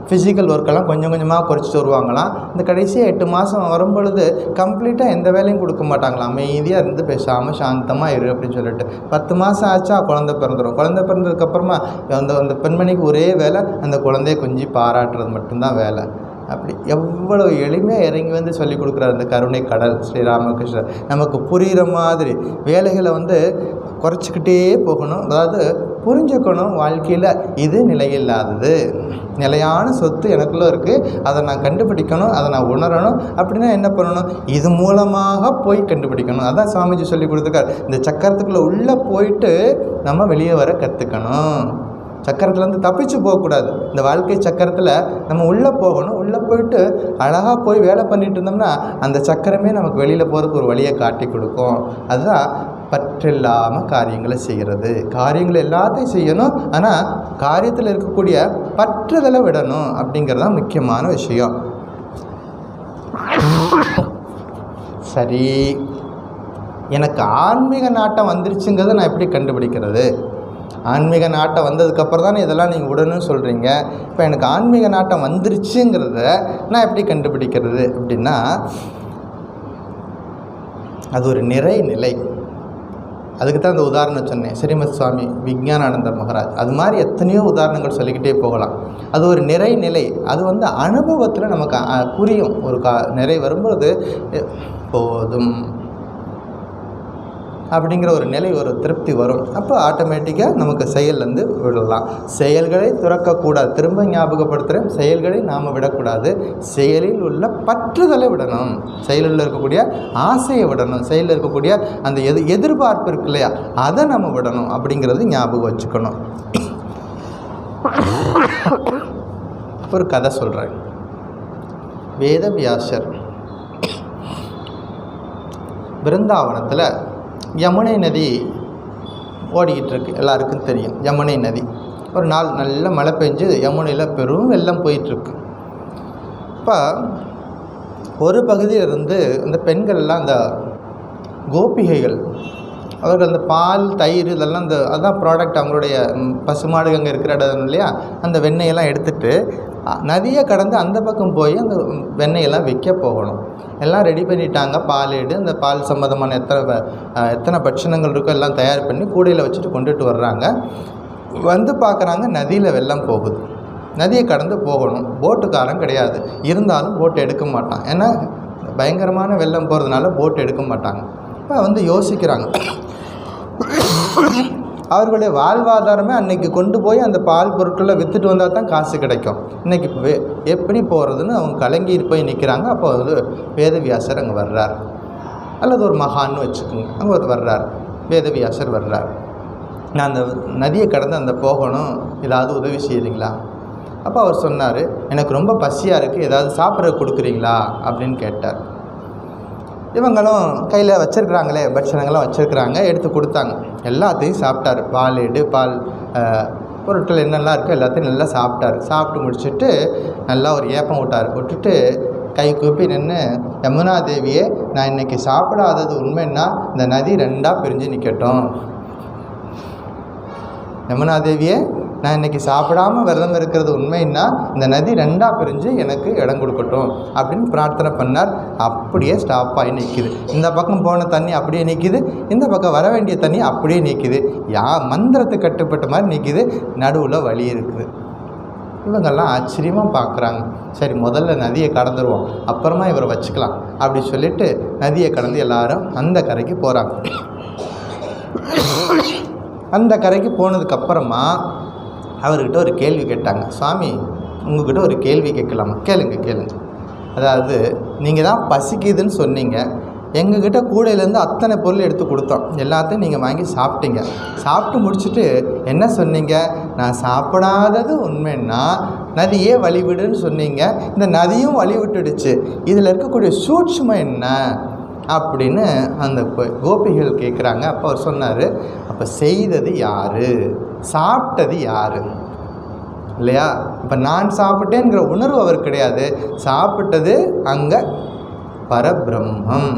S1: ஃபிசிக்கல் ஒர்க்கெல்லாம் கொஞ்சம் கொஞ்சமாக குறைச்சிட்டு வருவாங்களாம். இந்த கடைசியாக 8 மாதம் வரும்பொழுது கம்ப்ளீட்டாக எந்த வேலையும் கொடுக்க மாட்டாங்களாம். அமைதியாக இருந்து பேசாமல் சாந்தமாக இரு அப்படின்னு சொல்லிட்டு 10 மாதம் ஆச்சா குழந்தை பிறந்துடும். குழந்தை பிறந்ததுக்கப்புறமா அந்த பெண்மணிக்கு ஒரே வேலை, அந்த குழந்தைய கொஞ்சம் பாராட்டுறது மட்டும்தான் வேலை. அப்படி எவ்வளோ எளிமையாக இறங்கி சொல்லி கொடுக்குறாரு அந்த கருணை கடல் ஸ்ரீராமகிருஷ்ணர். நமக்கு புரிகிற மாதிரி வேலைகளை குறைச்சிக்கிட்டே போகணும். அதாவது புரிஞ்சுக்கணும், வாழ்க்கையில் இது நிலையில்லாதது, நிலையான சொத்து எனக்குள்ளே இருக்குது, அதை நான் கண்டுபிடிக்கணும், அதை நான் உணரணும். அப்படின்னா என்ன பண்ணணும், இது மூலமாக போய் கண்டுபிடிக்கணும். அதான் சுவாமிஜி சொல்லி கொடுத்துருக்கார். இந்த சக்கரத்துக்குள்ளே உள்ளே போயிட்டு நம்ம வெளியே வர கற்றுக்கணும். சக்கரத்துலேருந்து தப்பிச்சு போகக்கூடாது. இந்த வாழ்க்கை சக்கரத்தில் நம்ம உள்ளே போகணும். உள்ளே போயிட்டு அழகாக போய் வேலை பண்ணிகிட்டு இருந்தோம்னா அந்த சக்கரமே நமக்கு வெளியில் போகிறதுக்கு ஒரு வழியை காட்டி கொடுக்கும். அதுதான் பற்றில்லாமல் காரியங்களை செய்கிறது. காரியங்களை எல்லாத்தையும் செய்யணும், ஆனால் காரியத்தில் இருக்கக்கூடிய பற்றுதலை விடணும் அப்படிங்கிறது தான் முக்கியமான விஷயம். சரி, எனக்கு ஆன்மீக நாட்டம் வந்துருச்சுங்கிறத நான் எப்படி கண்டுபிடிக்கிறது? ஆன்மீக நாட்டம் வந்ததுக்கப்புறம் தானே இதெல்லாம் நீங்கள் விடணும்னு சொல்கிறீங்க. இப்போ எனக்கு ஆன்மீக நாட்டம் வந்துருச்சுங்கிறத நான் எப்படி கண்டுபிடிக்கிறது அப்படின்னா, அது ஒரு நிறை நிலை. அதுக்கு தான் அந்த உதாரணம் சொன்னேன். ஸ்ரீமத் சுவாமி விஞ்ஞானானந்தர் மகாராஜ், அது மாதிரி எத்தனையோ உதாரணங்கள் சொல்லிக்கிட்டே போகலாம். அது ஒரு நிறை நிலை. அது அனுபவத்தில் நமக்கு புரியும். ஒரு நிறை வரும்பொழுது போதும் அப்படிங்கிற ஒரு நிலை, ஒரு திருப்தி வரும். அப்போ ஆட்டோமேட்டிக்காக நமக்கு செயல்லேருந்து விடலாம். செயல்களை துறக்கக்கூடாது. திரும்ப ஞாபகப்படுத்துகிறேன், செயல்களை நாம் விடக்கூடாது. செயலில் உள்ள பற்றுதலை விடணும், செயலில் இருக்கக்கூடிய ஆசையை விடணும், செயலில் இருக்கக்கூடிய அந்த எதிர்பார்ப்பு இருக்கு இல்லையா, அதை நம்ம விடணும் அப்படிங்கிறது ஞாபகம் வச்சுக்கணும். ஒரு கதை சொல்கிறேன். வேதவியாசர் பிருந்தாவனத்தில் யமுனை நதி ஓடிக்கிட்டு இருக்கு, எல்லாருக்கும் தெரியும். யமுனை நதி ஒரு நாள் நல்ல மழை பெஞ்சு யமுனையில் பெரும் வெள்ளம் போயிட்டுருக்கு. இப்போ ஒரு பகுதியிலிருந்து அந்த பெண்கள்லாம், அந்த கோபிகைகள், அவர்கள் அந்த பால், தயிர் இதெல்லாம் அதுதான் ப்ராடக்ட், அவங்களுடைய பசுமாடு அங்கே இருக்கிற இடம் இல்லையா, அந்த வெண்ணெயெல்லாம் எடுத்துகிட்டு நதியை கடந்து அந்த பக்கம் போய் அந்த வெண்ணெயெல்லாம் விற்க போகணும். எல்லாம் ரெடி பண்ணிட்டாங்க. பாலேடு, அந்த பால் சம்மந்தமான எத்தனை பட்சணங்கள் இருக்கோ எல்லாம் தயார் பண்ணி கூடையில் வச்சுட்டு கொண்டுட்டு வர்றாங்க. பார்க்குறாங்க, நதியில் வெள்ளம் போகுது. நதியை கடந்து போகணும். போட்டுக்காரன் கிடையாது, இருந்தாலும் போட்டு எடுக்க மாட்டான். ஏன்னா பயங்கரமான வெள்ளம் போகிறதுனால போட்டு எடுக்க மாட்டாங்க. இப்போ யோசிக்கிறாங்க. அவர்களுடைய வாழ்வாதாரமே அன்றைக்கி கொண்டு போய் அந்த பால் பொருட்களை விற்றுட்டு வந்தால் தான் காசு கிடைக்கும். இன்றைக்கி எப்படி போகிறதுன்னு அவங்க கலங்கி போய் நிற்கிறாங்க. அப்போ வேதவியாசர் அங்கே வர்றார், அல்லது ஒரு மகான்னு வச்சுக்கோங்க, அங்கே வர்றார். வேதவியாசர் வர்றார். நான் அந்த நதியை கடந்து அந்த போகணும், ஏதாவது உதவி செய்கிறீங்களா? அப்போ அவர் சொன்னார், எனக்கு ரொம்ப பசியாக இருக்குது, ஏதாவது சாப்பிட்ற கொடுக்குறீங்களா அப்படின்னு கேட்டார். இவங்களும் கையில் வச்சுருக்குறாங்களே, பட்சணங்கள்லாம் வச்சுருக்குறாங்க, எடுத்து கொடுத்தாங்க. எல்லாத்தையும் சாப்பிட்டார். பாலேடு, பால் பொருட்கள் என்னெல்லாம் இருக்கோ எல்லாத்தையும் நல்லா சாப்பிட்டார். சாப்பிட்டு முடிச்சுட்டு நல்லா ஒரு ஏப்பம் விட்டார். விட்டுட்டு கை கூப்பி நின்று, யமுனா தேவியே, நான் இன்றைக்கி சாப்பிடாதது உண்மைன்னா இந்த நதி 2ஆக பிரிஞ்சு நிற்கட்டும். யமுனா தேவியே, நான் இன்றைக்கி சாப்பிடாமல் விரதம் இருக்கிறது உண்மைன்னா இந்த நதி 2ஆக பிரிஞ்சு எனக்கு இடம் கொடுக்கட்டும் அப்படின்னு பிரார்த்தனை பண்ணார். அப்படியே ஸ்டாப் ஆகி நிற்கிது. இந்த பக்கம் போன தண்ணி அப்படியே நிற்கிது, இந்த பக்கம் வர வேண்டிய தண்ணி அப்படியே நிற்கிது. மந்திரத்துக்கு கட்டுப்பட்ட மாதிரி நிற்கிது. நடுவில் வழி இருக்குது. இவங்கெல்லாம் ஆச்சரியமாக பார்க்குறாங்க. சரி, முதல்ல நதியை கடந்துருவோம், அப்புறமா இவரை வச்சுக்கலாம் அப்படி சொல்லிட்டு நதியை கடந்து எல்லாரும் அந்த கரைக்கு போகிறாங்க. அந்த கரைக்கு போனதுக்கப்புறமா அவர்கிட்ட ஒரு கேள்வி கேட்டாங்க. சுவாமி, உங்கள்கிட்ட ஒரு கேள்வி கேட்கலாமா? கேளுங்க. அதாவது, நீங்கள் தான் பசிக்குதுன்னு சொன்னீங்க, எங்ககிட்ட கூடையிலேருந்து அத்தனை பொருள் எடுத்து கொடுத்தோம், எல்லாத்தையும் நீங்கள் வாங்கி சாப்பிட்டீங்க. சாப்பிட்டு முடிச்சுட்டு என்ன சொன்னீங்க? நான் சாப்பிடாதது உண்மைன்னா நதியே வழிவிடுன்னு சொன்னீங்க. இந்த நதியும் வழி விட்டுடுச்சு. இதில் இருக்கக்கூடிய சூட்சுமம் என்ன அப்படின்னு அந்த கோபிகள் கேட்குறாங்க. அப்போ அவர் சொன்னார், அப்போ செய்தது யார், சாப்பிட்டது யார் இல்லையா? இப்போ நான் சாப்பிட்டேங்கிற உணர்வு அவர் கிடையாது. சாப்பிட்டது அங்கே பரபிரம்மம்.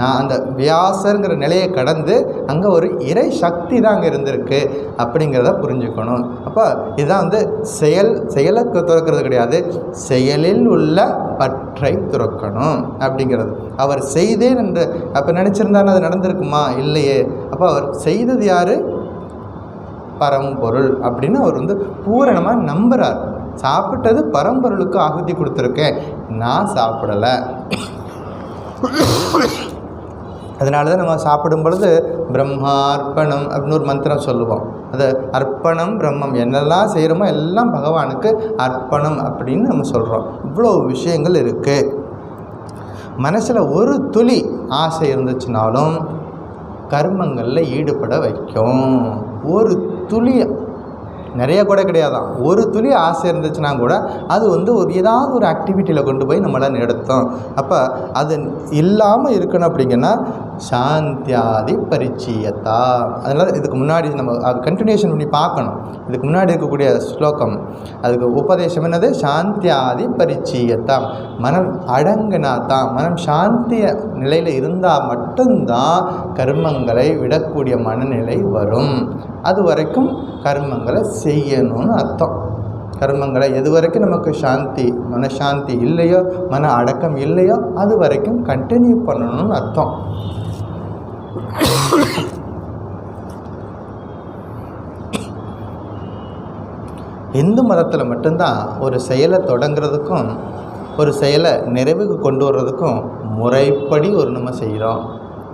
S1: நான் அந்த வியாசங்கிற நிலையை கடந்து அங்கே ஒரு இறை சக்தி தான் அங்கே இருந்திருக்கு அப்படிங்கிறத புரிஞ்சுக்கணும். அப்போ இதுதான் செயலை துறக்கிறது கிடையாது, செயலில் உள்ள பற்றை துறக்கணும் அப்படிங்கிறது. அவர் செய்தேன் என்று அப்போ நினச்சிருந்தாலும் அது நடந்திருக்குமா? இல்லையே. அப்போ அவர் செய்தது யார்? பரம்பொருள் அப்படின்னு அவர் பூரணமாக நம்புகிறார். சாப்பிட்டது பரம்பொருளுக்கு ஆகுதி கொடுத்துருக்கேன், நான் சாப்பிடலை. அதனால தான் நம்ம சாப்பிடும் பொழுது பிரம்மார்ப்பணம் அப்படின்னு ஒரு மந்திரம் சொல்லுவோம். அது அர்ப்பணம் பிரம்மம், என்னெல்லாம் செய்கிறோமோ எல்லாம் பகவானுக்கு அர்ப்பணம் அப்படின்னு நம்ம சொல்கிறோம். இவ்வளோ விஷயங்கள் இருக்குது. மனசில் ஒரு துளி ஆசை இருந்துச்சுனாலும் கர்மங்களில் ஈடுபட வைக்கும். ஒரு துளி, நிறைய கூட கிடையாதான், ஒரு துளி ஆசை இருந்துச்சுன்னா கூட அது ஏதாவது ஒரு ஆக்டிவிட்டியில் கொண்டு போய் நம்மளை நிறுத்தும். அப்போ அது இல்லாமல் இருக்கணும். அப்படிங்கன்னா சாந்தியாதி பரிச்சயத்தா. அதனால் இதுக்கு முன்னாடி நம்ம அது கண்டினியூஷன் பண்ணி பார்க்கணும். இதுக்கு முன்னாடி இருக்கக்கூடிய ஸ்லோகம், அதுக்கு உபதேசம் என்னது? சாந்தியாதி பரிச்சயத்தா. மனம் அடங்கினா தான், மனம் சாந்திய நிலையில் இருந்தால் மட்டும்தான் கர்மங்களை விடக்கூடிய மனநிலை வரும். அது வரைக்கும் கர்மங்களை செய்யணும்னு அர்த்தம். கர்மங்களை எது வரைக்கும் நமக்கு சாந்தி, மனசாந்தி இல்லையோ, மன அடக்கம் இல்லையோ, அது வரைக்கும் கண்டினியூ பண்ணணும்னு அர்த்தம். இந்து மதத்தில் மட்டும்தான் ஒரு செயலை தொடங்கிறதுக்கும் ஒரு செயலை நிறைவுக்கு கொண்டு வர்றதுக்கும் முறைப்படி நம்ம செய்கிறோம்.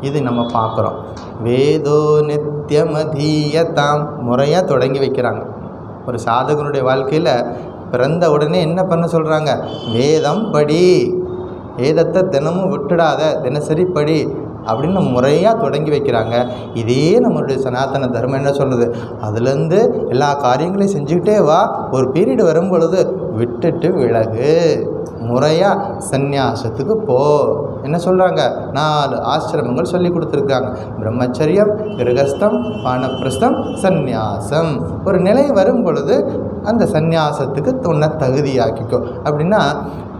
S1: இது நம்ம பார்க்குறோம். வேதோ நித்தியமதீயதாம், முறையாக தொடங்கி வைக்கிறாங்க. ஒரு சாதகனுடைய வாழ்க்கையில் பிறந்த உடனே என்ன பண்ண சொல்கிறாங்க? வேதம் படி, வேதத்தை தினமும் விட்டுடாத, தினசரி படி அப்படின்னு முறையாக தொடங்கி வைக்கிறாங்க. இதே நம்மளுடைய சனாதன தர்மம் என்ன சொல்லுது? அதுலேருந்து எல்லா காரியங்களையும் செஞ்சுக்கிட்டே வா, ஒரு பீரியடு வரும் பொழுது விட்டுட்டு விலகு, முறையாக சந்நியாசத்துக்கு போ. என்ன சொல்கிறாங்க? 4 ஆசிரமங்கள் சொல்லி கொடுத்துருக்காங்க. பிரம்மச்சரியம், கிரகஸ்தம், வானப்பிரஸ்தம், சந்நியாசம். ஒரு நிலை வரும் பொழுது அந்த சந்நியாசத்துக்கு உன்னை தகுதியாக்கிக்கோ. அப்படின்னா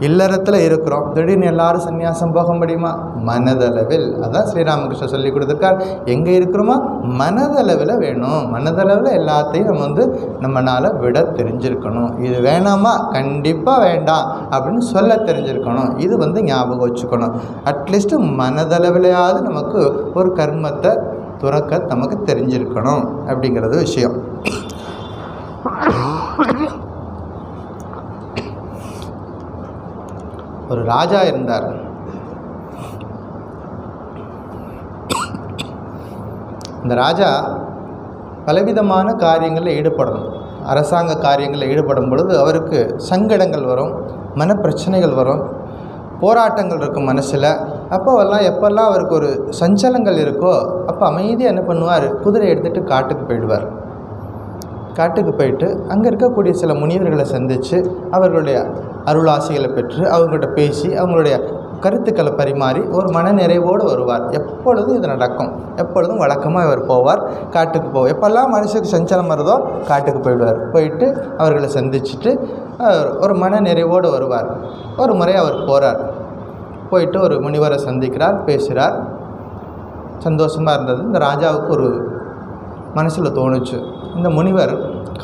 S1: இல்லறத்தில் இருக்கிறோம், திடீர்னு எல்லாரும் சந்நியாசம் போக முடியுமா? மனதளவில். அதான் ஸ்ரீராமகிருஷ்ணர் சொல்லி கொடுத்துருக்கார். எங்கே இருக்கிறோமோ மனதளவில் வேணும். மனதளவில் எல்லாத்தையும் நம்ம நம்மளால் விட தெரிஞ்சிருக்கணும். இது வேணாமா? கண்டிப்பாக வேண்டாம் அப்படின்னு சொல்ல தெரிஞ்சிருக்கணும். இது ஞாபகம் வச்சுக்கணும். அட்லீஸ்ட்டு மனதளவிலையாவது நமக்கு ஒரு கர்மத்தை துறக்க நமக்கு தெரிஞ்சிருக்கணும் அப்படிங்கிறது விஷயம். ஒரு ராஜா இருந்தார். இந்த ராஜா பலவிதமான காரியங்களில் ஈடுபடணும். அரசாங்க காரியங்களில் ஈடுபடும் பொழுது அவருக்கு சங்கடங்கள் வரும், மனப்பிரச்சனைகள் வரும், போராட்டங்கள் இருக்கும் மனசில். அப்போவெல்லாம் எப்போல்லாம் அவருக்கு ஒரு சஞ்சலங்கள் இருக்கோ அப்போ அமைதியாக என்ன பண்ணுவார்? குதிரை எடுத்துகிட்டு காட்டுக்கு போயிடுவார். காட்டுக்கு போயிட்டு அங்கே இருக்கக்கூடிய சில முனிவர்களை சந்தித்து அவர்களுடைய அருளாசிகளை பெற்று அவங்கள்ட்ட பேசி அவங்களுடைய கருத்துக்களை பரிமாறி ஒரு மன நிறைவோடு வருவார். எப்பொழுதும் இது நடக்கும். எப்பொழுதும் வழக்கமாக இவர் போவார், காட்டுக்கு போவார். எப்போல்லாம் மனுஷனுக்கு சஞ்சலம் வருதோ காட்டுக்கு போயிடுவார். போயிட்டு அவர்களை சந்திச்சுட்டு ஒரு மன நிறைவோடு வருவார். ஒரு முறை அவர் போகிறார். போயிட்டு ஒரு முனிவரை சந்திக்கிறார், பேசுகிறார். சந்தோஷமாக இருந்தது. இந்த ராஜாவுக்கு ஒரு மனசில் தோணுச்சு, இந்த முனிவர்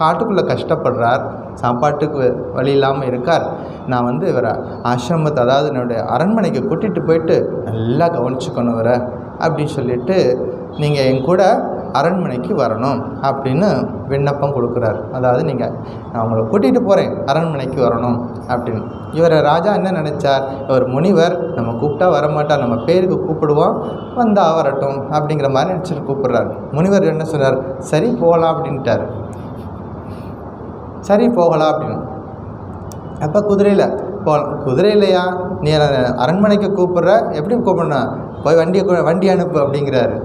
S1: காட்டுக்குள்ளே கஷ்டப்படுறார், சாப்பாட்டுக்கு வழி இல்லாமல் இருக்கார். நான் வந்து இவரை ஆசிரமத்தை, அதாவது என்னுடைய அரண்மனைக்கு கூட்டிகிட்டு போயிட்டு நல்லா கவனிச்சுக்கணும் வர அப்படின்னு சொல்லிட்டு நீங்கள் என் கூட அரண்மனைக்கு வரணும் அப்படின்னு விண்ணப்பம் கொடுக்குறாரு. அதாவது நான் உங்களை கூட்டிகிட்டு போகிறேன், அரண்மனைக்கு வரணும் அப்படின்னு. இவரை ராஜா என்ன நினச்சார், இவர் முனிவர், நம்ம கூப்பிட்டா வரமாட்டார், நம்ம பேருக்கு கூப்பிடுவோம், வந்தால் வரட்டும் அப்படிங்கிற மாதிரி நினச்சிட்டு கூப்பிட்றாரு. முனிவர் என்ன சொன்னார், சரி போகலாம் அப்படின்ட்டார். சரி போகலாம் அப்படின்னு. அப்போ குதிரையில் போகலாம். குதிரையிலையா, நீ அரண்மனைக்கு கூப்பிட்ற, எப்படி கூப்பிடணும், போய் வண்டி அனுப்பு அப்படிங்கிறாரு.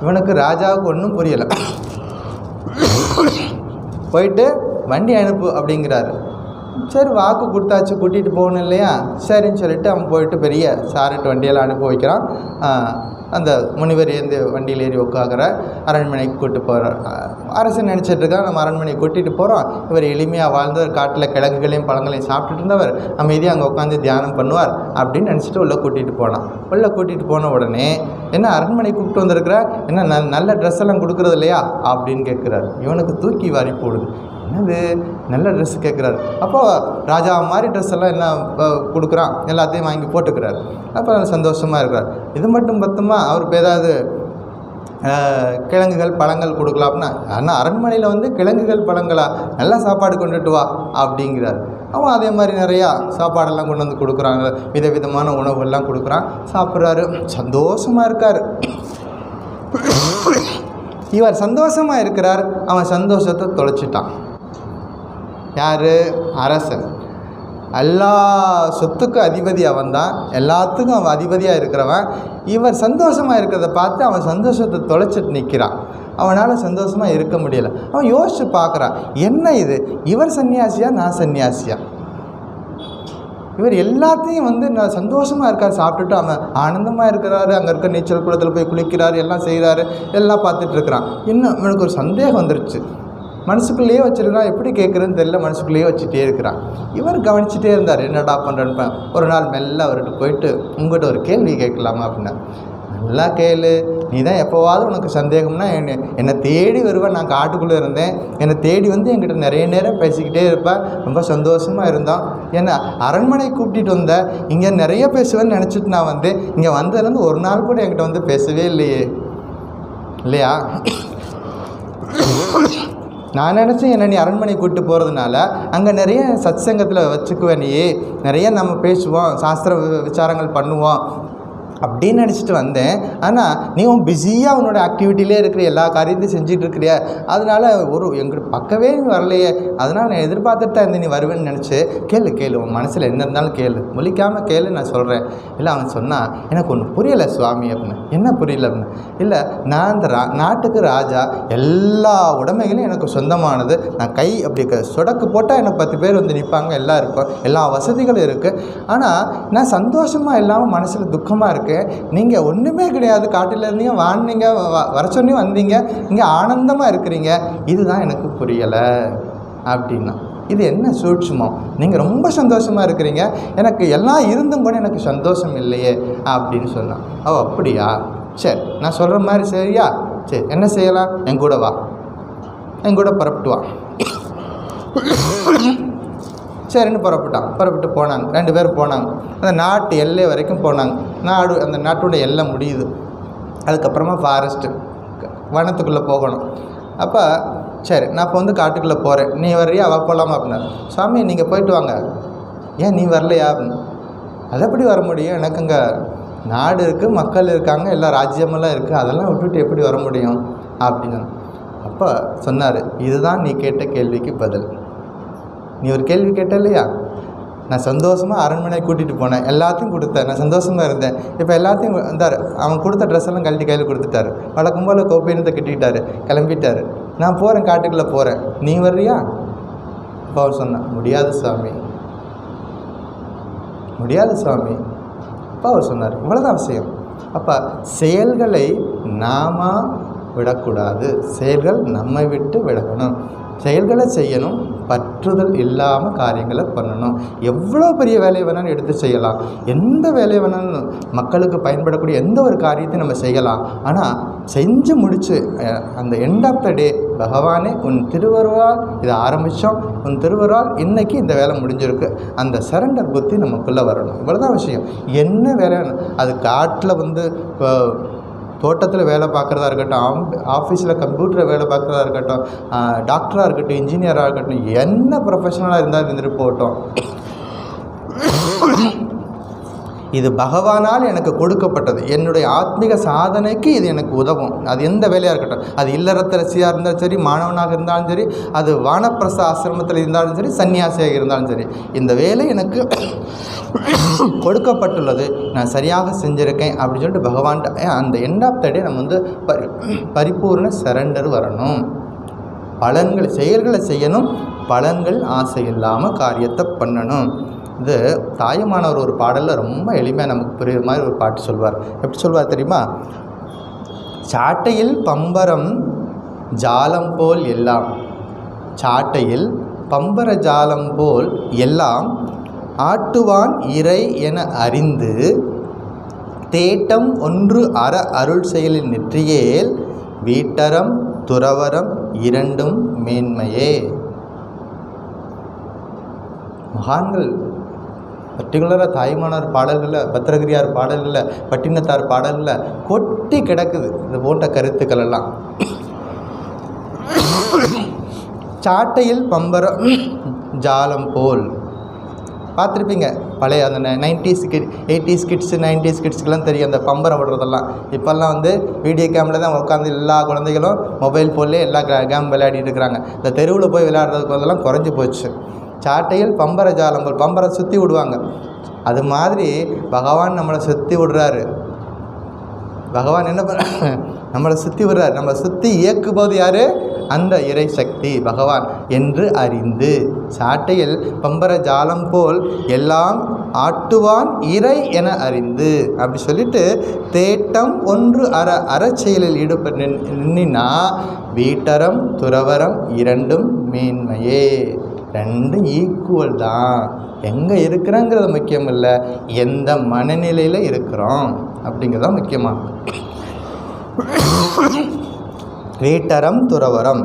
S1: இவனுக்கு ராஜாவுக்கு ஒன்றும் புரியலை. போயிட்டு வண்டி அனுப்பு அப்படிங்கிறாரு. சரி வாக்கு கொடுத்தாச்சு, கூட்டிகிட்டு போகணும் இல்லையா, சரின்னு சொல்லிட்டு அவன் போயிட்டு பெரிய சாரட்டு வண்டியெல்லாம் அனுப்பி வைக்கிறான். அந்த முனிவர் ஏந்து வண்டியில் ஏறி உட்காகிற அரண்மனைக்கு கூப்பிட்டு போகிறார். அரசன் நினச்சிட்ருக்கான், நம்ம அரண்மனைக்கு கூட்டிகிட்டு போகிறோம், இவர் எளிமையாக வாழ்ந்தவர், காட்டில் கிழங்குகளையும் பழங்களையும் சாப்பிட்டுட்டு இருந்தவர், அமைதியாக அங்கே உட்காந்து தியானம் பண்ணுவார் அப்படின்னு நினச்சிட்டு உள்ளே கூட்டிகிட்டு போனான். உள்ளே கூட்டிகிட்டு போன உடனே என்ன அரண்மனை கூப்பிட்டு வந்திருக்கிற, என்ன நல்ல ட்ரெஸ் எல்லாம் கொடுக்குறது இல்லையா அப்படின்னு கேட்குறாரு. இவனுக்கு தூக்கி வாரி போடுது, என்னது நல்ல ட்ரெஸ் கேட்குறாரு. அப்போ ராஜா மாதிரி ட்ரெஸ் எல்லாம் என்ன கொடுக்குறான், எல்லாத்தையும் வாங்கி போட்டுக்கிறார். அப்போ சந்தோஷமாக இருக்கிறார். இது மட்டும் பத்துமா, அவருக்கு ஏதாவது கிழங்குகள் பழங்கள் கொடுக்கலாம் அப்படின்னா, ஆனால் அரண்மனையில் வந்து கிழங்குகள் பழங்களா, நல்லா சாப்பாடு கொண்டுட்டு வா அப்படிங்கிறார். அவன் அதே மாதிரி நிறையா சாப்பாடெல்லாம் கொண்டு வந்து கொடுக்குறாங்க, விதவிதமான உணவுகள்லாம் கொடுக்குறான், சாப்பிட்றாரு, சந்தோஷமாக இருக்கார். இவர் சந்தோஷமாக இருக்கிறார், அவன் சந்தோஷத்தை தொலைச்சிட்டான். யார், அரசன். எல்லா சொத்துக்கும் அதிபதி அவன் தான், எல்லாத்துக்கும் அவன் அதிபதியாக இருக்கிறவன். இவர் சந்தோஷமாக இருக்கிறத பார்த்து அவன் சந்தோஷத்தை தொலைச்சிட்டு நிற்கிறான். அவனால் சந்தோஷமாக இருக்க முடியலை. அவன் யோசித்து பார்க்குறான், என்ன இது, இவர் சன்னியாசியா நான் சன்னியாசியா? இவர் எல்லாத்தையும் வந்து நான் சந்தோஷமாக இருக்கார், சாப்பிட்டுட்டு அவன் ஆனந்தமாக இருக்கிறாரு, அங்கே இருக்க நீச்சல் குளத்தில் போய் குளிக்கிறாரு, எல்லாம் செய்கிறாரு, எல்லாம் பார்த்துட்ருக்குறான். இன்னும் இவனுக்கு ஒரு சந்தேகம் வந்துருச்சு. மனசுக்குள்ளேயே வச்சுருக்கான், எப்படி கேட்குறதுன்னு தெரியல, மனசுக்குள்ளேயே வச்சுட்டே இருக்கிறான். இவர் கவனிச்சுட்டே இருந்தார், என்னடா பண்ணுறேன்னு. ஒரு நாள் மெல்ல அவர்கிட்ட போயிட்டு, உங்கள்கிட்ட ஒரு கேள்வி கேட்கலாமா அப்படின்னா. நல்லா கேளு, நீ தான் எப்போவாவது உனக்கு சந்தேகம்னா என்னை தேடி வருவேன், நான் காட்டுக்குள்ளே இருந்தேன், என்னை தேடி வந்து என்கிட்ட நிறைய நேரம் பேசிக்கிட்டே இருப்பேன், ரொம்ப சந்தோஷமாக இருந்தான். என்னை அரண்மனை கூப்பிட்டுட்டு வந்தேன், இங்கே நிறைய பேசுவேன்னு நினச்சிட்டு நான் வந்து இங்கே வந்ததுலேருந்து ஒரு நாள் கூட என்கிட்ட வந்து பேசவே இல்லையே, இல்லையா? நான் நினச்சேன் என்ன நீ அரண்மனை கூப்பிட்டு போகிறதுனால அங்கே நிறைய சத்சங்கத்தில் வச்சுக்குவேன், நீ நிறைய நம்ம பேசுவோம், சாஸ்திர விசாரங்கள் பண்ணுவோம் அப்படின்னு நினச்சிட்டு வந்தேன். ஆனால் நீ பிஸியாக உன்னோட ஆக்டிவிட்டிலே இருக்கிற, எல்லா காரியத்தையும் செஞ்சுட்டு இருக்கிறிய, அதனால் எங்கிட்ட பக்கவே நீ வரலையே, அதனால் நான் எதிர்பார்த்துட்டு தான் நீ வருவேன்னு நினச்சி. கேளு, உன் மனசில் என்ன இருந்தாலும் கேளு, முழிக்காமல் கேளு, நான் சொல்கிறேன். இல்லை அவன் சொன்னான், எனக்கு ஒன்று புரியலை சுவாமி அப்படின்னு. என்ன புரியல அப்படின்னு? இல்லை, நான் அந்த நாட்டுக்கு ராஜா, எல்லா உடைமைகளும் எனக்கு சொந்தமானது, நான் கை அப்படி சொடக்கு போட்டால் எனக்கு 10 பேர் வந்து நிற்பாங்க, எல்லாம் இருப்போம், எல்லா வசதிகளும் இருக்குது. ஆனால் நான் சந்தோஷமாக இல்லாமல் மனசில் துக்கமாக இருக்குது. நீங்கள் ஒன்றுமே கிடையாது, காட்டில் இருந்தீங்க, வாங்கினீங்க, வர சொன்னி வந்தீங்க, இங்கே ஆனந்தமாக இருக்கிறீங்க, இதுதான் எனக்கு புரியலை அப்படின்னா. இது என்ன சூட்சுமம், நீங்கள் ரொம்ப சந்தோஷமாக இருக்கிறீங்க, எனக்கு எல்லாம் இருந்தும் கூட எனக்கு சந்தோஷம் இல்லையே அப்படின்னு சொன்னான். அப்படியா, சரி நான் சொல்கிற மாதிரி சரியா, சரி என்ன செய்யலாம், என் கூட வா, என் கூட புறப்பட்டு வா. சரின்னு புறப்பட்டு போனாங்க. 2 பேர் போனாங்க. அந்த நாட்டு எல்லை வரைக்கும் போனாங்க. அந்த நாட்டோட எல்லை முடியுது. அதுக்கப்புறமா ஃபாரஸ்ட்டு, வனத்துக்குள்ளே போகணும். அப்போ சரி நான் இப்போ வந்து காட்டுக்குள்ளே போகிறேன், நீ வர்றியா, அவள் போகலாமா அப்படின்னாரு. சாமி நீங்கள் போயிட்டு வாங்க, ஏன் நீ வரலையா அப்படின்னு. அது எப்படி வர முடியும், எனக்கு இங்கே நாடு இருக்குது, மக்கள் இருக்காங்க, எல்லா ராஜ்யமெல்லாம் இருக்குது, அதெல்லாம் விட்டுவிட்டு எப்படி வர முடியும் அப்படின்னு. அப்போ சொன்னார், இதுதான் நீ கேட்ட கேள்விக்கு பதில். நீ ஒரு கேள்வி கேட்ட இல்லையா, நான் சந்தோஷமாக அரண்மனை கூட்டிகிட்டு போனேன், எல்லாத்தையும் கொடுத்தேன், நான் சந்தோஷமாக இருந்தேன். இப்போ எல்லாத்தையும் வந்தார், அவன் கொடுத்த ட்ரெஸ் எல்லாம் கழட்டி கையில் கொடுத்துட்டாரு, வழக்கம் போல் கோப்பையினத்தை கட்டிக்கிட்டாரு, கிளம்பிட்டார். நான் போகிறேன், காட்டுக்குள்ளே போகிறேன், நீ வர்றியா? அப்போ அவர் சொன்னான், முடியாது சுவாமி. அப்போ அவர் சொன்னார், இவ்வளோதான் விஷயம். அப்போ செயல்களை நாம விடக்கூடாது, செயல்கள் நம்மை விட்டு விலகணும். செயல்களை செய்யணும், பற்றுதல் இல்லாமல் காரியங்களை பண்ணணும். எவ்வளோ பெரிய வேலையை வேணாலும் எடுத்து செய்யலாம், எந்த வேலையை வேணாலும் மக்களுக்கு பயன்படக்கூடிய எந்த ஒரு காரியத்தையும் நம்ம செய்யலாம். ஆனால் செஞ்சு முடித்து அந்த எண்ட் ஆஃப் த டே, பகவானே உன் திருவருளால் இதை ஆரம்பித்தோம், உன் திருவருளால் இன்றைக்கி இந்த வேலை முடிஞ்சிருக்கு, அந்த சரண்டர் புத்தி நமக்குள்ளே வரணும். இவ்வளோதான் விஷயம். என்ன வேலை, அது காட்டில் தோட்டத்தில் வேலை பார்க்குறதா இருக்கட்டும், ஆஃபீஸில் கம்ப்யூட்டரில் வேலை பார்க்குறதா இருக்கட்டும், டாக்டராக இருக்கட்டும், இன்ஜினியராக இருக்கட்டும், என்ன ப்ரொஃபஷனலாக இருந்தால் இருந்துட்டு போகட்டும், இது பகவானால் எனக்கு கொடுக்கப்பட்டது, என்னுடைய ஆத்மீக சாதனைக்கு இது எனக்கு உதவும். அது எந்த வேலையாக இருக்கட்டும், அது இல்லறத்தரசியாக இருந்தாலும் சரி, மாணவனாக இருந்தாலும் சரி, அது வானப்பிரச ஆசிரமத்தில் இருந்தாலும் சரி, சன்னியாசியாக இருந்தாலும் சரி, இந்த வேலை எனக்கு கொடுக்கப்பட்டுள்ளது, நான் சரியாக செஞ்சுருக்கேன் அப்படின்னு சொல்லிட்டு பகவான்கிட்ட அந்த எண்ட் ஆஃப் த டே நம்ம பரிபூர்ண சரண்டர் வரணும். பலன்கள் செயல்களை செய்யணும், பலன்கள் ஆசை இல்லாமல் காரியத்தை பண்ணணும். இது தாயுமானவர் ஒரு பாடலில் ரொம்ப எளிமையாக நமக்கு புரியுற மாதிரி ஒரு பாட்டு சொல்வார். எப்படி சொல்வார் தெரியுமா? சாட்டையில் பம்பரம் ஜாலம் போல் எல்லாம், சாட்டையில் பம்பர ஜாலம் போல் எல்லாம் ஆட்டுவான் இறை என அறிந்து தேட்டம் ஒன்று அருள் செயலில் நெற்றியேல் வீட்டரம் துறவரம் இரண்டும் மேன்மையே. மகான்கள் பர்டிகுலராக தாய்மானார் பாடல்களில், பத்திரகிரியார் பாடல்களில், பட்டினத்தார் பாடல்களில் கொட்டி கிடக்குது இது போன்ற கருத்துக்கள் எல்லாம். சாட்டையில் பம்பரம் ஜாலம் போல் பார்த்துருப்பீங்க. பழைய அந்த 90s kit 80s kids 90s கிட்ஸுக்கெல்லாம் தெரியும் அந்த பம்பரம் விடுறதெல்லாம். இப்போல்லாம் வீடியோ கேமில் தான் உட்காந்து எல்லா குழந்தைகளும் மொபைல் ஃபோன்லேயே எல்லா கேம் விளையாடிட்டு இருக்கிறாங்க. இந்த தெருவில் போய் விளையாடுறதுக்கு அதெல்லாம் குறைஞ்சி போச்சு. சாட்டையில் பம்பர ஜாலம் போல், பம்பரை சுற்றி விடுவாங்க. அது மாதிரி பகவான் நம்மளை சுற்றி விடுறாரு. பகவான் என்ன பண்ண நம்மளை சுற்றி விடுறாரு. நம்மளை சுற்றி இயக்கும்போது யார்? அந்த இறை சக்தி பகவான் என்று அறிந்து, சாட்டையில் பம்பர ஜாலம் போல் எல்லாம் ஆட்டுவான் இறை என அறிந்து அப்படி சொல்லிட்டு தேட்டம் ஒன்று அறச்செயலில் ஈடுபட்டு நின்னா வீட்டரம் துறவரம் இரண்டும் மேன்மையே. ரெண்டும் ஈக்குவல் தான். எங்கே இருக்கிறோங்கிறது முக்கியம் இல்லை, எந்த மனநிலையில் இருக்கிறோம் அப்படிங்கிறதான் முக்கியமாக. வீட்டரம் துறவரம்.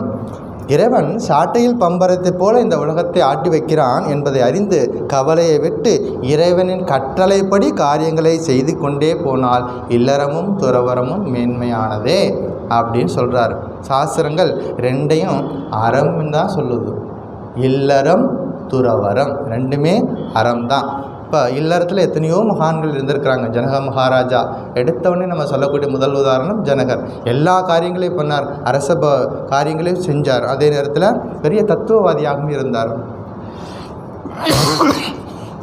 S1: இறைவன் சாட்டையில் பம்பரத்தை போல இந்த உலகத்தை ஆட்டி வைக்கிறான் என்பதை அறிந்து கவலையை விட்டு இறைவனின் கட்டளைப்படி காரியங்களை செய்து கொண்டே போனால் இல்லறமும் துறவரமும் மேன்மையானதே அப்படின்னு சொல்கிறார். சாஸ்திரங்கள் ரெண்டையும் அறம் தான் சொல்லுது. இல்லறம் துறவரம் ரெண்டுமே அறம் தான். இப்போ இல்லறத்தில் எத்தனையோ மகான்கள் இருந்திருக்கிறாங்க. ஜனக மகாராஜா எடுத்தவொடனே நம்ம சொல்லக்கூடிய முதல் உதாரணம் ஜனகர். எல்லா காரியங்களையும் பண்ணார், அரச காரியங்களையும் செஞ்சார், அதே நேரத்தில் பெரிய தத்துவவாதியாகவும் இருந்தார்.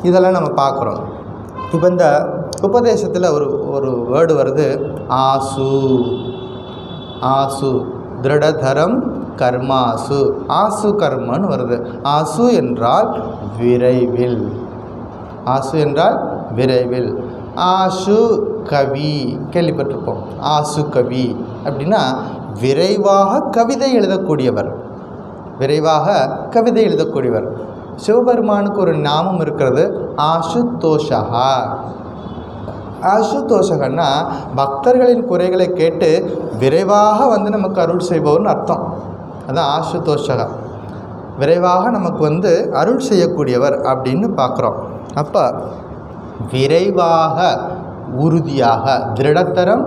S1: இதெல்லாம் நம்ம பார்க்குறோம். இப்போ இந்த உபதேசத்தில் ஒரு வேர்டு வருது, ஆசு. ஆசு திருடதரம் கர்மாசு. ஆசு கர்மன்னு வருது. ஆசு என்றால் விரைவில். ஆசு என்றால் விரைவில். ஆசு கவி கேள்விப்பட்டிருப்போம். ஆசு கவி அப்படின்னா விரைவாக கவிதை எழுதக்கூடியவர். விரைவாக கவிதை எழுதக்கூடியவர். சிவபெருமானுக்கு ஒரு நாமம் இருக்கிறது, ஆசுதோஷகா. ஆசுதோஷகன்னா பக்தர்களின் குறைகளை கேட்டு விரைவாக நமக்கு அருள் செய்பவர்னு அர்த்தம். அதுதான் ஆசுதோஷகா. விரைவாக நமக்கு அருள் செய்யக்கூடியவர் அப்படின்னு பார்க்குறோம். அப்போ விரைவாக உறுதியாக, திருடத்தரம்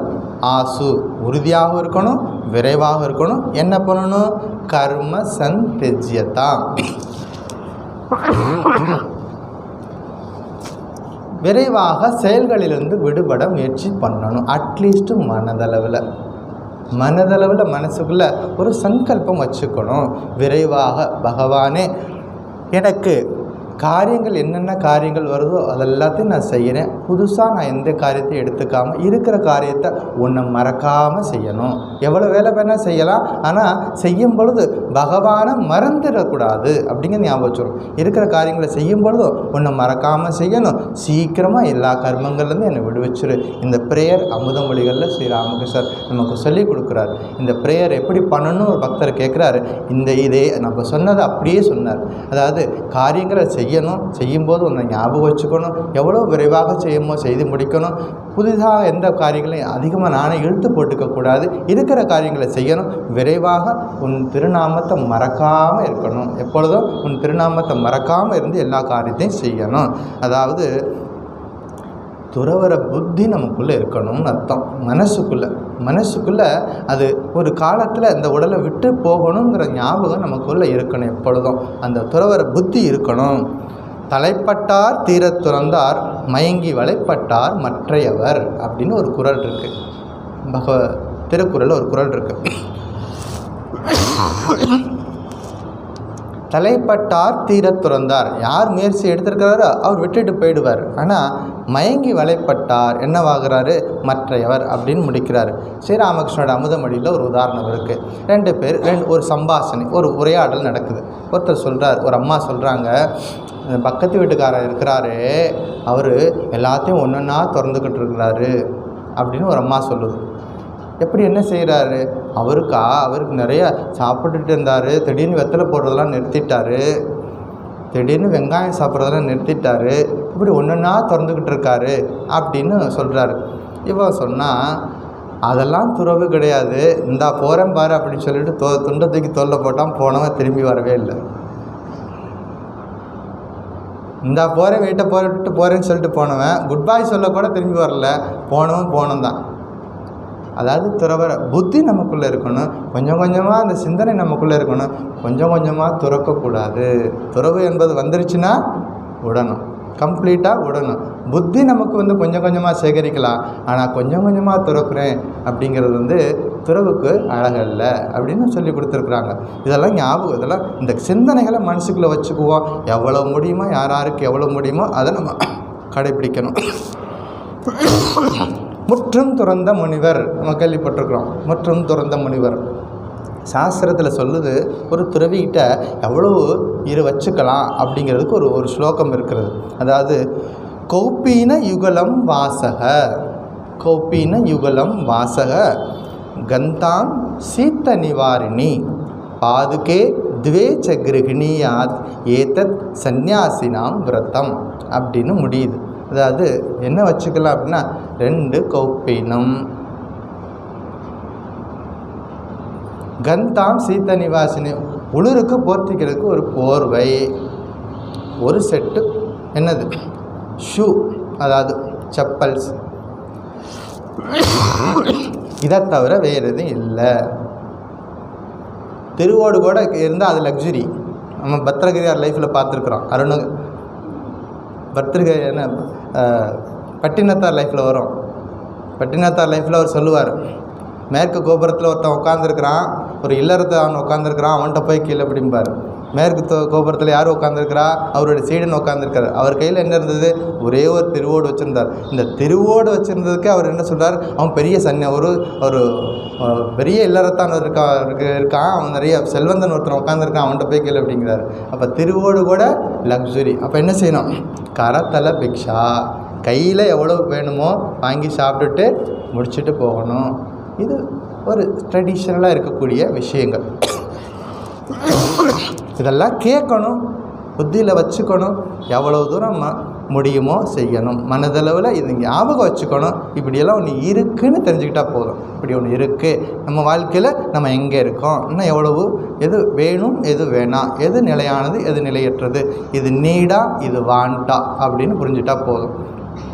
S1: ஆசு, உறுதியாக இருக்கணும், விரைவாக இருக்கணும். என்ன பண்ணணும்? கர்ம சந்தெஜ்யதா. விரைவாக செயல்களிலிருந்து விடுபட முயற்சி பண்ணணும். அட்லீஸ்ட் மனதளவில் மனசுக்குள்ளே ஒரு சங்கல்பம் வச்சுக்கணும். விரைவாக பகவானே எனக்கு காரியங்கள் என்னென்ன காரியங்கள் வருதோ அதெல்லாத்தையும் நான் செய்கிறேன். புதுசாக நான் எந்த காரியத்தையும் எடுத்துக்காமல் இருக்கிற காரியத்தை ஒன்றை மறக்காமல் செய்யணும். எவ்வளோ வேலை வேணால் செய்யலாம், ஆனால் செய்யும் பொழுது பகவானை மறந்துடக்கூடாது அப்படிங்கிற ஞாபகம் வச்சுக்கணும். இருக்கிற காரியங்களை செய்யும் பொழுதோ ஒன்றை மறக்காமல் செய்யணும். சீக்கிரமாக எல்லா கர்மங்கள்லேருந்து என்னை விடுவிச்சிரு. இந்த ப்ரேயர் அமுதமொழிகளில் ஸ்ரீராமகிருஷ்ணர் நமக்கு சொல்லி கொடுக்குறாரு. இந்த ப்ரேயர் எப்படி பண்ணணும்னு ஒரு பக்தர் கேட்குறாரு. இதே நம்ம சொன்னதை அப்படியே சொன்னார். அதாவது காரியங்களை செய்யும்போது ஒன்று ஞாபகம் வச்சுக்கணும். எவ்வளோ விரைவாக செய்யுமோ செய்து முடிக்கணும். புதிதாக எந்த காரியங்களையும் அதிகமாக நானே இழுத்து போட்டுக்கக்கூடாது. இருக்கிற காரியங்களை செய்யணும். விரைவாக உன் திருநாமத்தை மறக்காமல் இருக்கணும். எப்பொழுதும் உன் திருநாமத்தை மறக்காமல் இருந்து எல்லா காரியத்தையும் செய்யணும். அதாவது துறவர புத்தி நமக்குள்ளே இருக்கணும்னு அர்த்தம். மனசுக்குள்ளே அது ஒரு காலத்தில் இந்த உடலை விட்டு போகணுங்கிற ஞாபகம் நமக்குள்ளே இருக்கணும். எப்பொழுதும் அந்த துறவர புத்தி இருக்கணும். தலைப்பட்டார் தீரத் துறந்தார், மயங்கி வலைப்பட்டார் மற்றையவர் அப்படின்னு ஒரு குறள் இருக்குது. திருக்குறளில் ஒரு குறள் இருக்குது. தலைப்பட்டார் தீரத் துறந்தார். யார் முயற்சி எடுத்திருக்கிறாரோ அவர் விட்டுட்டு போயிடுவார். ஆனால் மயங்கி வலைப்பட்டார் என்னவாகிறாரு? மற்றையவர் அப்படின்னு முடிக்கிறாரு. ஸ்ரீராமகிருஷ்ணோட அமுதமொழியில் ஒரு உதாரணம் இருக்குது. 2 பேர் ஒரு சம்பாஷணை, ஒரு உரையாடல் நடக்குது. ஒருத்தர் சொல்கிறார், ஒரு அம்மா சொல்கிறாங்க, பக்கத்து வீட்டுக்காரர் இருக்கிறாரு, அவர் எல்லாத்தையும் ஒன்றா திறந்துக்கிட்டு இருக்கிறாரு அப்படின்னு ஒரு அம்மா சொல்லுது. எப்படி என்ன செய்கிறாரு? அவருக்கு நிறைய சாப்பிட்டுட்டு இருந்தார். திடீர்னு வெத்தலை போடுறதெல்லாம் நிறுத்திட்டார். திடீர்னு வெங்காயம் சாப்பிட்றதெல்லாம் நிறுத்திட்டார். இப்படி ஒன்றா திறந்துக்கிட்டு இருக்காரு அப்படின்னு சொல்கிறாரு. இவன் சொன்னால், அதெல்லாம் துறவு கிடையாது, இந்தா போகிறேன் பாரு அப்படின்னு சொல்லிட்டு துண்டை தூக்கி தோல்ல போட்டான். போனவன் திரும்பி வரவே இல்லை. இந்தா போகிறேன், வீட்டை போகிறேன்னு சொல்லிட்டு போனவன் குட் பாய் சொல்ல கூட திரும்பி வரல. போனவன் தான். அதாவது துறவர புத்தி நமக்குள்ளே இருக்கணும். கொஞ்சம் கொஞ்சமாக அந்த சிந்தனை நமக்குள்ளே இருக்கணும். கொஞ்சம் கொஞ்சமாக துறக்கக்கூடாது. துறவு என்பது வந்துருச்சுன்னா விடணும், கம்ப்ளீட்டாக விடணும். புத்தி நமக்கு கொஞ்சம் கொஞ்சமாக சேகரிக்கலாம். ஆனால் கொஞ்சம் கொஞ்சமாக துறக்கிறேன் அப்படிங்கிறது துறவுக்கு அழகல்ல அப்படின்னு சொல்லி கொடுத்துருக்குறாங்க. இதெல்லாம் ஞாபகம், இதெல்லாம் இந்த சிந்தனைகளை மனசுக்குள்ளே வச்சுக்குவோம். எவ்வளோ முடியுமோ, யாருக்கு எவ்வளோ முடியுமோ அதை நம்ம கடைப்பிடிக்கணும். முற்றும் துறந்த முனிவர் நம்ம கேள்விப்பட்டிருக்கிறோம். முற்றும் துறந்த முனிவர் சாஸ்திரத்தில் சொல்லுது, ஒரு துறவிகிட்ட எவ்வளோ வச்சுக்கலாம் அப்படிங்கிறதுக்கு ஒரு ஸ்லோகம் இருக்கிறது. அதாவது கௌப்பீன யுகலம் வாசக கந்தாம் சீத்த நிவாரிணி பாதுகே துவேச்ச கிருகிணியாத் ஏதத் சந்நியாசினாம் விரதம் அப்படின்னு முடியுது. அதாவது என்ன வச்சுக்கலாம் அப்படின்னா, 2 கௌப்பீனம், கந்தாம் சீத்த நிவாசினி உளுருக்கு போர்த்திக்கிறதுக்கு ஒரு போர்வை, ஒரு செட்டு என்னது ஷூ, அதாவது செப்பல்ஸ். இதை தவிர வேறு எதுவும் இல்லை. திருவோடு கூட இருந்தால் அது லக்ஸுரி. நம்ம பத்திரகிரியார் லைஃப்பில் பார்த்துருக்குறோம். பத்திரிகை பட்டினத்தார் லைஃப்பில் வரும். பட்டினத்தார் லைஃப்பில் அவர் சொல்லுவார், மேற்கு கோபுரத்தில் ஒருத்தன் உட்காந்துருக்கிறான், ஒரு இல்லறத்தை அவன் உட்காந்துருக்கிறான், அவன்கிட்ட போய் கீழே அப்படிம்பார். மேற்கு கோபுரத்தில் யார் உட்காந்துருக்கிறா? அவருடைய சீடன் உட்காந்துருக்காரு. அவர் கையில் என்ன இருந்தது? ஒரே ஒரு திருவோடு வச்சுருந்தார். இந்த திருவோடு வச்சுருந்ததுக்கு அவர் என்ன சொல்கிறார்? அவன் பெரிய ஒரு பெரிய இல்லறத்தான் இருக்கான், அவன் நிறைய செல்வந்தன் ஒருத்தன் உட்காந்துருக்கான், அவன்கிட்ட போய் கீழே அப்படிங்கிறார். அப்போ திருவோடு கூட லக்ஸுரி. அப்போ என்ன செய்யணும்? கரத்தல பிக்ஷா, கையில் எவ்வளோ வேணுமோ வாங்கி சாப்பிட்டுட்டு முடிச்சுட்டு போகணும். இது ஒரு ட்ரெடிஷ்னலாக இருக்கக்கூடிய விஷயங்கள். இதெல்லாம் கேட்கணும், புத்தியில் வச்சுக்கணும். எவ்வளோ தூரம் முடியுமோ செய்யணும். மனதளவில் இது ஞாபகம் வச்சுக்கணும். இப்படியெல்லாம் ஒன்று இருக்குதுன்னு தெரிஞ்சுக்கிட்டால் போதும். இப்படி ஒன்று இருக்குது நம்ம வாழ்க்கையில், நம்ம எங்கே இருக்கோம், இன்னும் எவ்வளவு, எது வேணும் எது வேணாம், எது நிலையானது எது நிலையற்றது, இது நீடா இது வாண்டா அப்படின்னு புரிஞ்சுட்டா போதும்.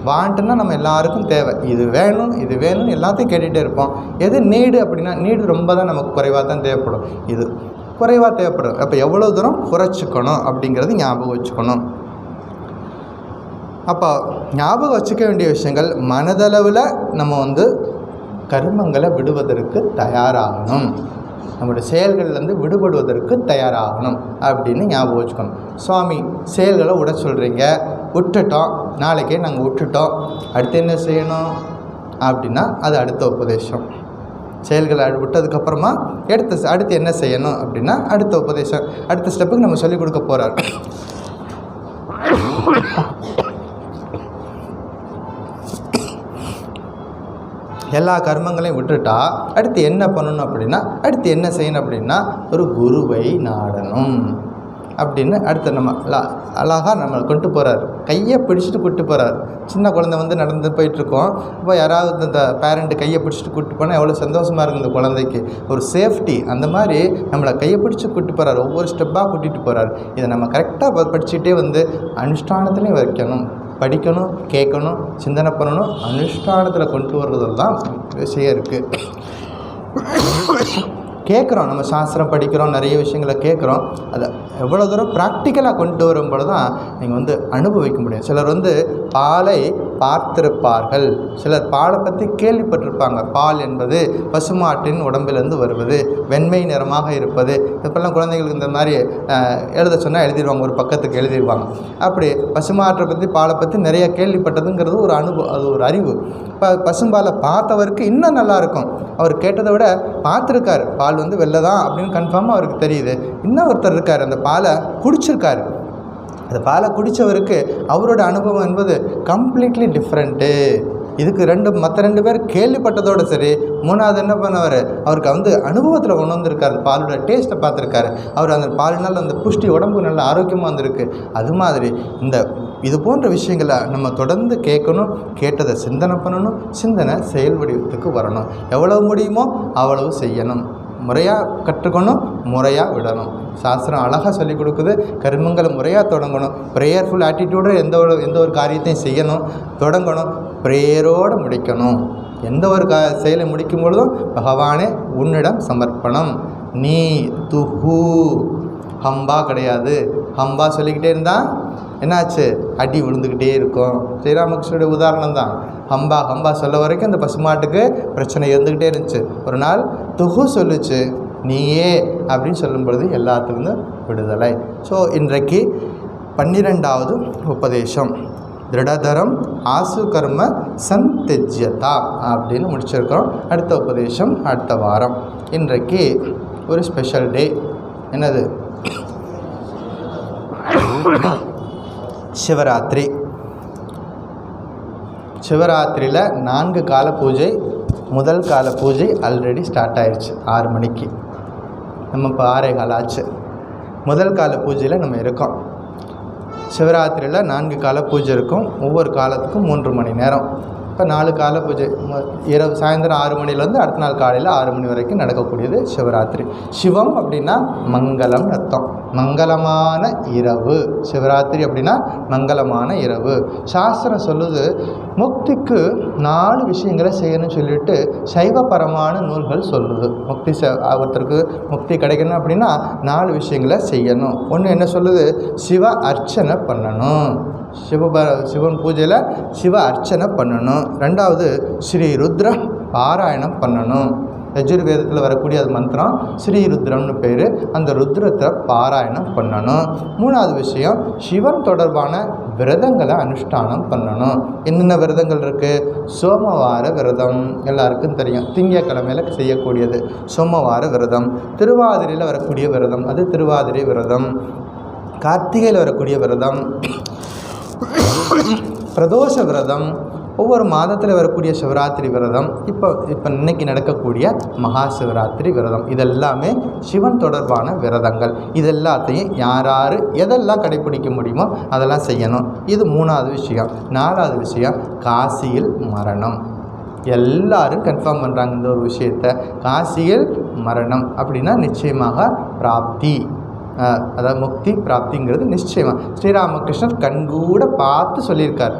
S1: வாண்ட்டுன்னா நம்ம எல்லாருக்கும் தேவை, இது வேணும் இது வேணும்னு எல்லாத்தையும் கேட்டுகிட்டே இருப்போம். எது நீடு அப்படின்னா, நீடு ரொம்ப தான் நமக்கு குறைவாக தான் தேவைப்படும், இது குறைவாக தேவைப்படும். அப்போ எவ்வளோ தூரம் குறைச்சிக்கணும் அப்படிங்கிறது ஞாபகம் வச்சுக்கணும். அப்போ ஞாபகம் வச்சுக்க வேண்டிய விஷயங்கள், மனதளவில் நம்ம கர்மங்களை விடுவதற்கு தயாராகணும். நம்மளுடைய செயல்கள்லேருந்து விடுபடுவதற்கு தயாராகணும் அப்படின்னு ஞாபகம் வச்சுக்கணும். சுவாமி செயல்களை விட சொல்கிறீங்க, விட்டுட்டோம், நாளைக்கே நாங்கள் விட்டுட்டோம், அடுத்து என்ன செய்யணும் அப்படின்னா அது அடுத்த உபதேசம். செயல்களை விட்டதுக்கப்புறமா அடுத்து என்ன செய்யணும் அப்படின்னா அடுத்த உபதேசம், அடுத்த ஸ்டெப்புக்கு நம்ம சொல்லிக் கொடுக்க போகிறார். எல்லா கர்மங்களையும் விட்டுட்டா அடுத்து என்ன பண்ணணும் அப்படின்னா அடுத்து என்ன செய்யணும் அப்படின்னா ஒரு குருவை நாடணும் அப்படின்னு அடுத்து நம்ம அழகாக நம்மளை கொண்டு போகிறார். கையை பிடிச்சிட்டு கூப்பிட்டு போகிறார். சின்ன குழந்தை வந்து நடந்து போயிட்டுருக்கோம். இப்போ யாராவது இந்த பேரண்ட்டு கையை பிடிச்சிட்டு கூப்பிட்டு போனால் எவ்வளோ சந்தோஷமாக இருக்குது இந்த குழந்தைக்கு, ஒரு சேஃப்டி. அந்த மாதிரி நம்மளை கையை பிடிச்சி கூப்பிட்டு போகிறார், ஒவ்வொரு ஸ்டெப்பாக கூட்டிகிட்டு போகிறார். இதை நம்ம கரெக்டாக படிச்சுட்டே வந்து அனுஷ்டானத்துலேயும் வைக்கணும், படிக்கணும், கேட்கணும், சிந்தனை பண்ணணும், அனுஷ்டானத்தில் கொண்டு வர்றதில் தான் விஷயம் இருக்குது. கேட்குறோம், நம்ம சாஸ்திரம் படிக்கிறோம், நிறைய விஷயங்களை கேட்குறோம், அதை எவ்வளோ தூரம் ப்ராக்டிக்கலாக கொண்டு வரும்போது தான் நீங்கள் வந்து அனுபவிக்க முடியும். சிலர் வந்து பாலை பார்த்திருப்பார்கள், சிலர் பாலை பற்றி கேள்விப்பட்டிருப்பாங்க. பால் என்பது பசுமாட்டின் உடம்பிலிருந்து வருவது, வெண்மை நிறமாக இருப்பது. இப்போல்லாம் குழந்தைகளுக்கு இந்த மாதிரி எழுத சொன்னால் எழுதிடுவாங்க, ஒரு பக்கத்துக்கு எழுதிடுவாங்க. அப்படி பசுமாட்டை பற்றி பாலை பற்றி நிறைய கேள்விப்பட்டதுங்கிறது ஒரு அனுபவம், அது ஒரு அறிவு. இப்போ பசும்பாலை பார்த்தவருக்கு இன்னும் நல்லாயிருக்கும். அவர் கேட்டதை விட பார்த்துருக்காரு, பால் வந்து வெள்ளை தான் அப்படின்னு கன்ஃபார்மாக அவருக்கு தெரியுது. இன்னும் ஒருத்தர் இருக்கார், அந்த பாலை குடிச்சிருக்காரு. அந்த பாலை குடித்தவருக்கு அவரோட அனுபவம் என்பது கம்ப்ளீட்லி டிஃப்ரெண்ட்டு. இதுக்கு மற்ற ரெண்டு பேர் கேள்விப்பட்டதோடு சரி, மூணாவது என்ன பண்ணவர், அவருக்கு வந்து அனுபவத்தில் கொண்டு வந்திருக்காரு, பாலோட டேஸ்ட்டை பார்த்துருக்காரு. அவர் அந்த பாலினால் அந்த புஷ்டி உடம்பு நல்ல ஆரோக்கியமாக வந்திருக்கு. அது மாதிரி இது போன்ற விஷயங்களை நம்ம தொடர்ந்து கேட்கணும், கேட்டதை சிந்தனை பண்ணணும், சிந்தனை செயல் வடிவத்துக்கு வரணும். எவ்வளவு முடியுமோ அவ்வளவு செய்யணும், முறையாக கற்றுக்கணும், முறையாக விடணும். சாஸ்திரம் அழகாக சொல்லிக் கொடுக்குது. கர்மங்களை முறையாக தொடங்கணும், ப்ரேயர்ஃபுல் ஆட்டிடியூடோட எந்த ஒரு காரியத்தையும் செய்யணும், தொடங்கணும், ப்ரேயரோடு முடிக்கணும். எந்த ஒரு செயலை முடிக்கும் பொழுதும் பகவானே உன்னிடம் சமர்ப்பணம். நீ துஹு, ஹம்பா கிடையாது. ஹம்பா சொல்லிக்கிட்டே இருந்தால் என்னாச்சு, அடி விழுந்துக்கிட்டே இருக்கும். ஸ்ரீராமகிருஷ்ணனுடைய உதாரணம் தான். ஹம்பா சொல்ல வரைக்கும் அந்த பசுமாட்டுக்கு பிரச்சனை இருந்துக்கிட்டே இருந்துச்சு. ஒரு நாள் துகு சொல்லுச்சு, நீயே அப்படின்னு சொல்லும் பொழுது எல்லாத்துலேருந்து விடுதலை. ஸோ இன்றைக்கு 12வது உபதேசம் திருடதரம் ஆசு கர்ம சந்தெஜ்யதா அப்படின்னு முடிச்சிருக்கிறோம். அடுத்த உபதேசம் அடுத்த வாரம். இன்றைக்கு ஒரு ஸ்பெஷல் டே. என்னது? சிவராத்திரி. சிவராத்திரியில் 4 கால பூஜை. முதல் கால பூஜை ஆல்ரெடி ஸ்டார்ட் ஆயிடுச்சு 6 மணிக்கு. நம்ம இப்போ 6:15 ஆச்சு. முதல் கால பூஜையில் நம்ம இருக்கோம். சிவராத்திரியில் 4 கால பூஜை இருக்கும். ஒவ்வொரு காலத்துக்கும் 3 மணி நேரம். இப்போ 4 கால பூஜை இரவு சாயந்தரம் 6 மணிலேருந்து அடுத்த நாள் காலையில் 6 மணி வரைக்கும் நடக்கக்கூடியது சிவராத்திரி. சிவம் அப்படின்னா மங்களம் அர்த்தம், மங்களமான இரவு. சிவராத்திரி அப்படின்னா மங்களமான இரவு. சாஸ்திரம் சொல்லுது முக்திக்கு 4 விஷயங்களை செய்யணும்னு சொல்லிட்டு சைவபரமான நூல்கள் சொல்லுது. ஒருத்தருக்கு முக்தி கிடைக்கணும் அப்படின்னா 4 விஷயங்களை செய்யணும். ஒன்று என்ன சொல்லுது? சிவ அர்ச்சனை பண்ணணும். சிவன் பூஜையில் சிவ அர்ச்சனை பண்ணணும். 2வது ஸ்ரீ ருத்ர பாராயணம் பண்ணணும். யஜுர்வேதத்தில் வரக்கூடிய அது மந்திரம் ஸ்ரீருத்ரம்னு பேர். அந்த ருத்ரத்தை பாராயணம் பண்ணணும். 3வது விஷயம் சிவன் தொடர்பான விரதங்களை அனுஷ்டானம் பண்ணணும். என்னென்ன விரதங்கள் இருக்குது? சோமவார விரதம் எல்லாருக்கும் தெரியும், திங்கக்கிழமையில் செய்யக்கூடியது சோமவார விரதம். திருவாதிரையில் வரக்கூடிய விரதம் அது திருவாதிரை விரதம். கார்த்திகையில் வரக்கூடிய விரதம் பிரதோஷ விரதம். ஒவ்வொரு மாதத்தில் வரக்கூடிய சிவராத்திரி விரதம். இப்போ இன்னைக்கு நடக்கக்கூடிய மகா சிவராத்திரி விரதம். இதெல்லாமே சிவன் தொடர்பான விரதங்கள். இது எல்லாத்தையும் யார் எதெல்லாம் கடைப்பிடிக்க முடியுமோ அதெல்லாம் செய்யணும். இது 3வது விஷயம். 4வது விஷயம் காசியில் மரணம். எல்லாரும் கன்ஃபார்ம் பண்ணுறாங்க இந்த ஒரு விஷயத்தை. காசியில் மரணம் அப்படின்னா நிச்சயமாக பிராப்தி, அதாவது முக்தி பிராப்திங்கிறது நிச்சயமாக. ஸ்ரீராமகிருஷ்ணர் கண்கூட பார்த்து சொல்லியிருக்கார்.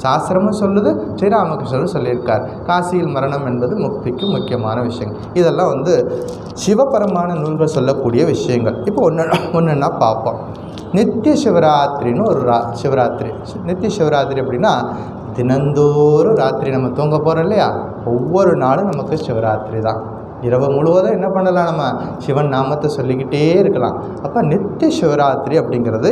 S1: சாஸ்திரமும் சொல்லுது, ஸ்ரீராமகிருஷ்ணரும் சொல்லியிருக்கார். காசியில் மரணம் என்பது முக்திக்கு முக்கியமான விஷயங்கள். இதெல்லாம் வந்து சிவபரமான நூல்கள் சொல்லக்கூடிய விஷயங்கள். இப்போ ஒன்றுன்னா பார்ப்போம். நித்திய சிவராத்திரின்னு ஒரு சிவராத்திரி. நித்திய சிவராத்திரி அப்படின்னா தினந்தோறும் ராத்திரி நம்ம தூங்க போகிறோம் இல்லையா, ஒவ்வொரு நாளும் நமக்கு சிவராத்திரி தான். இரவு முழுவதும் என்ன பண்ணலாம், நம்ம சிவன் நாமத்தை சொல்லிக்கிட்டே இருக்கலாம். அப்போ நித்திய சிவராத்திரி அப்படிங்கிறது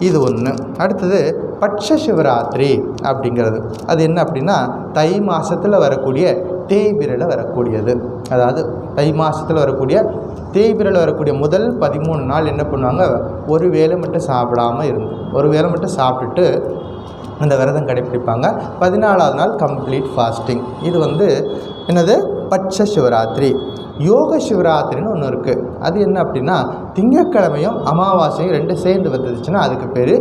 S1: இது ஒன்று. அடுத்தது பட்ச சிவராத்திரி அப்படிங்கிறது அது என்ன அப்படின்னா தை மாதத்தில் வரக்கூடிய தேய்பிரையில் வரக்கூடியது. அதாவது தை மாதத்தில் வரக்கூடிய தேய்பிரையில் வரக்கூடிய முதல் 13 நாள் என்ன பண்ணுவாங்க, ஒரு வேளை மட்டும் சாப்பிடாமல் இருந்து ஒரு வேளை மட்டும் சாப்பிட்டுட்டு அந்த விரதம் கடைப்பிடிப்பாங்க. 14ஆவது நாள் கம்ப்ளீட் ஃபாஸ்டிங். இது என்னது பட்ச சிவராத்திரி. யோக சிவராத்திரின்னு ஒன்று இருக்குது. அது என்ன அப்படின்னா திங்கட்கிழமையும் அமாவாசையும் ரெண்டு சேர்ந்து வந்துச்சுன்னா அதுக்கு பேர்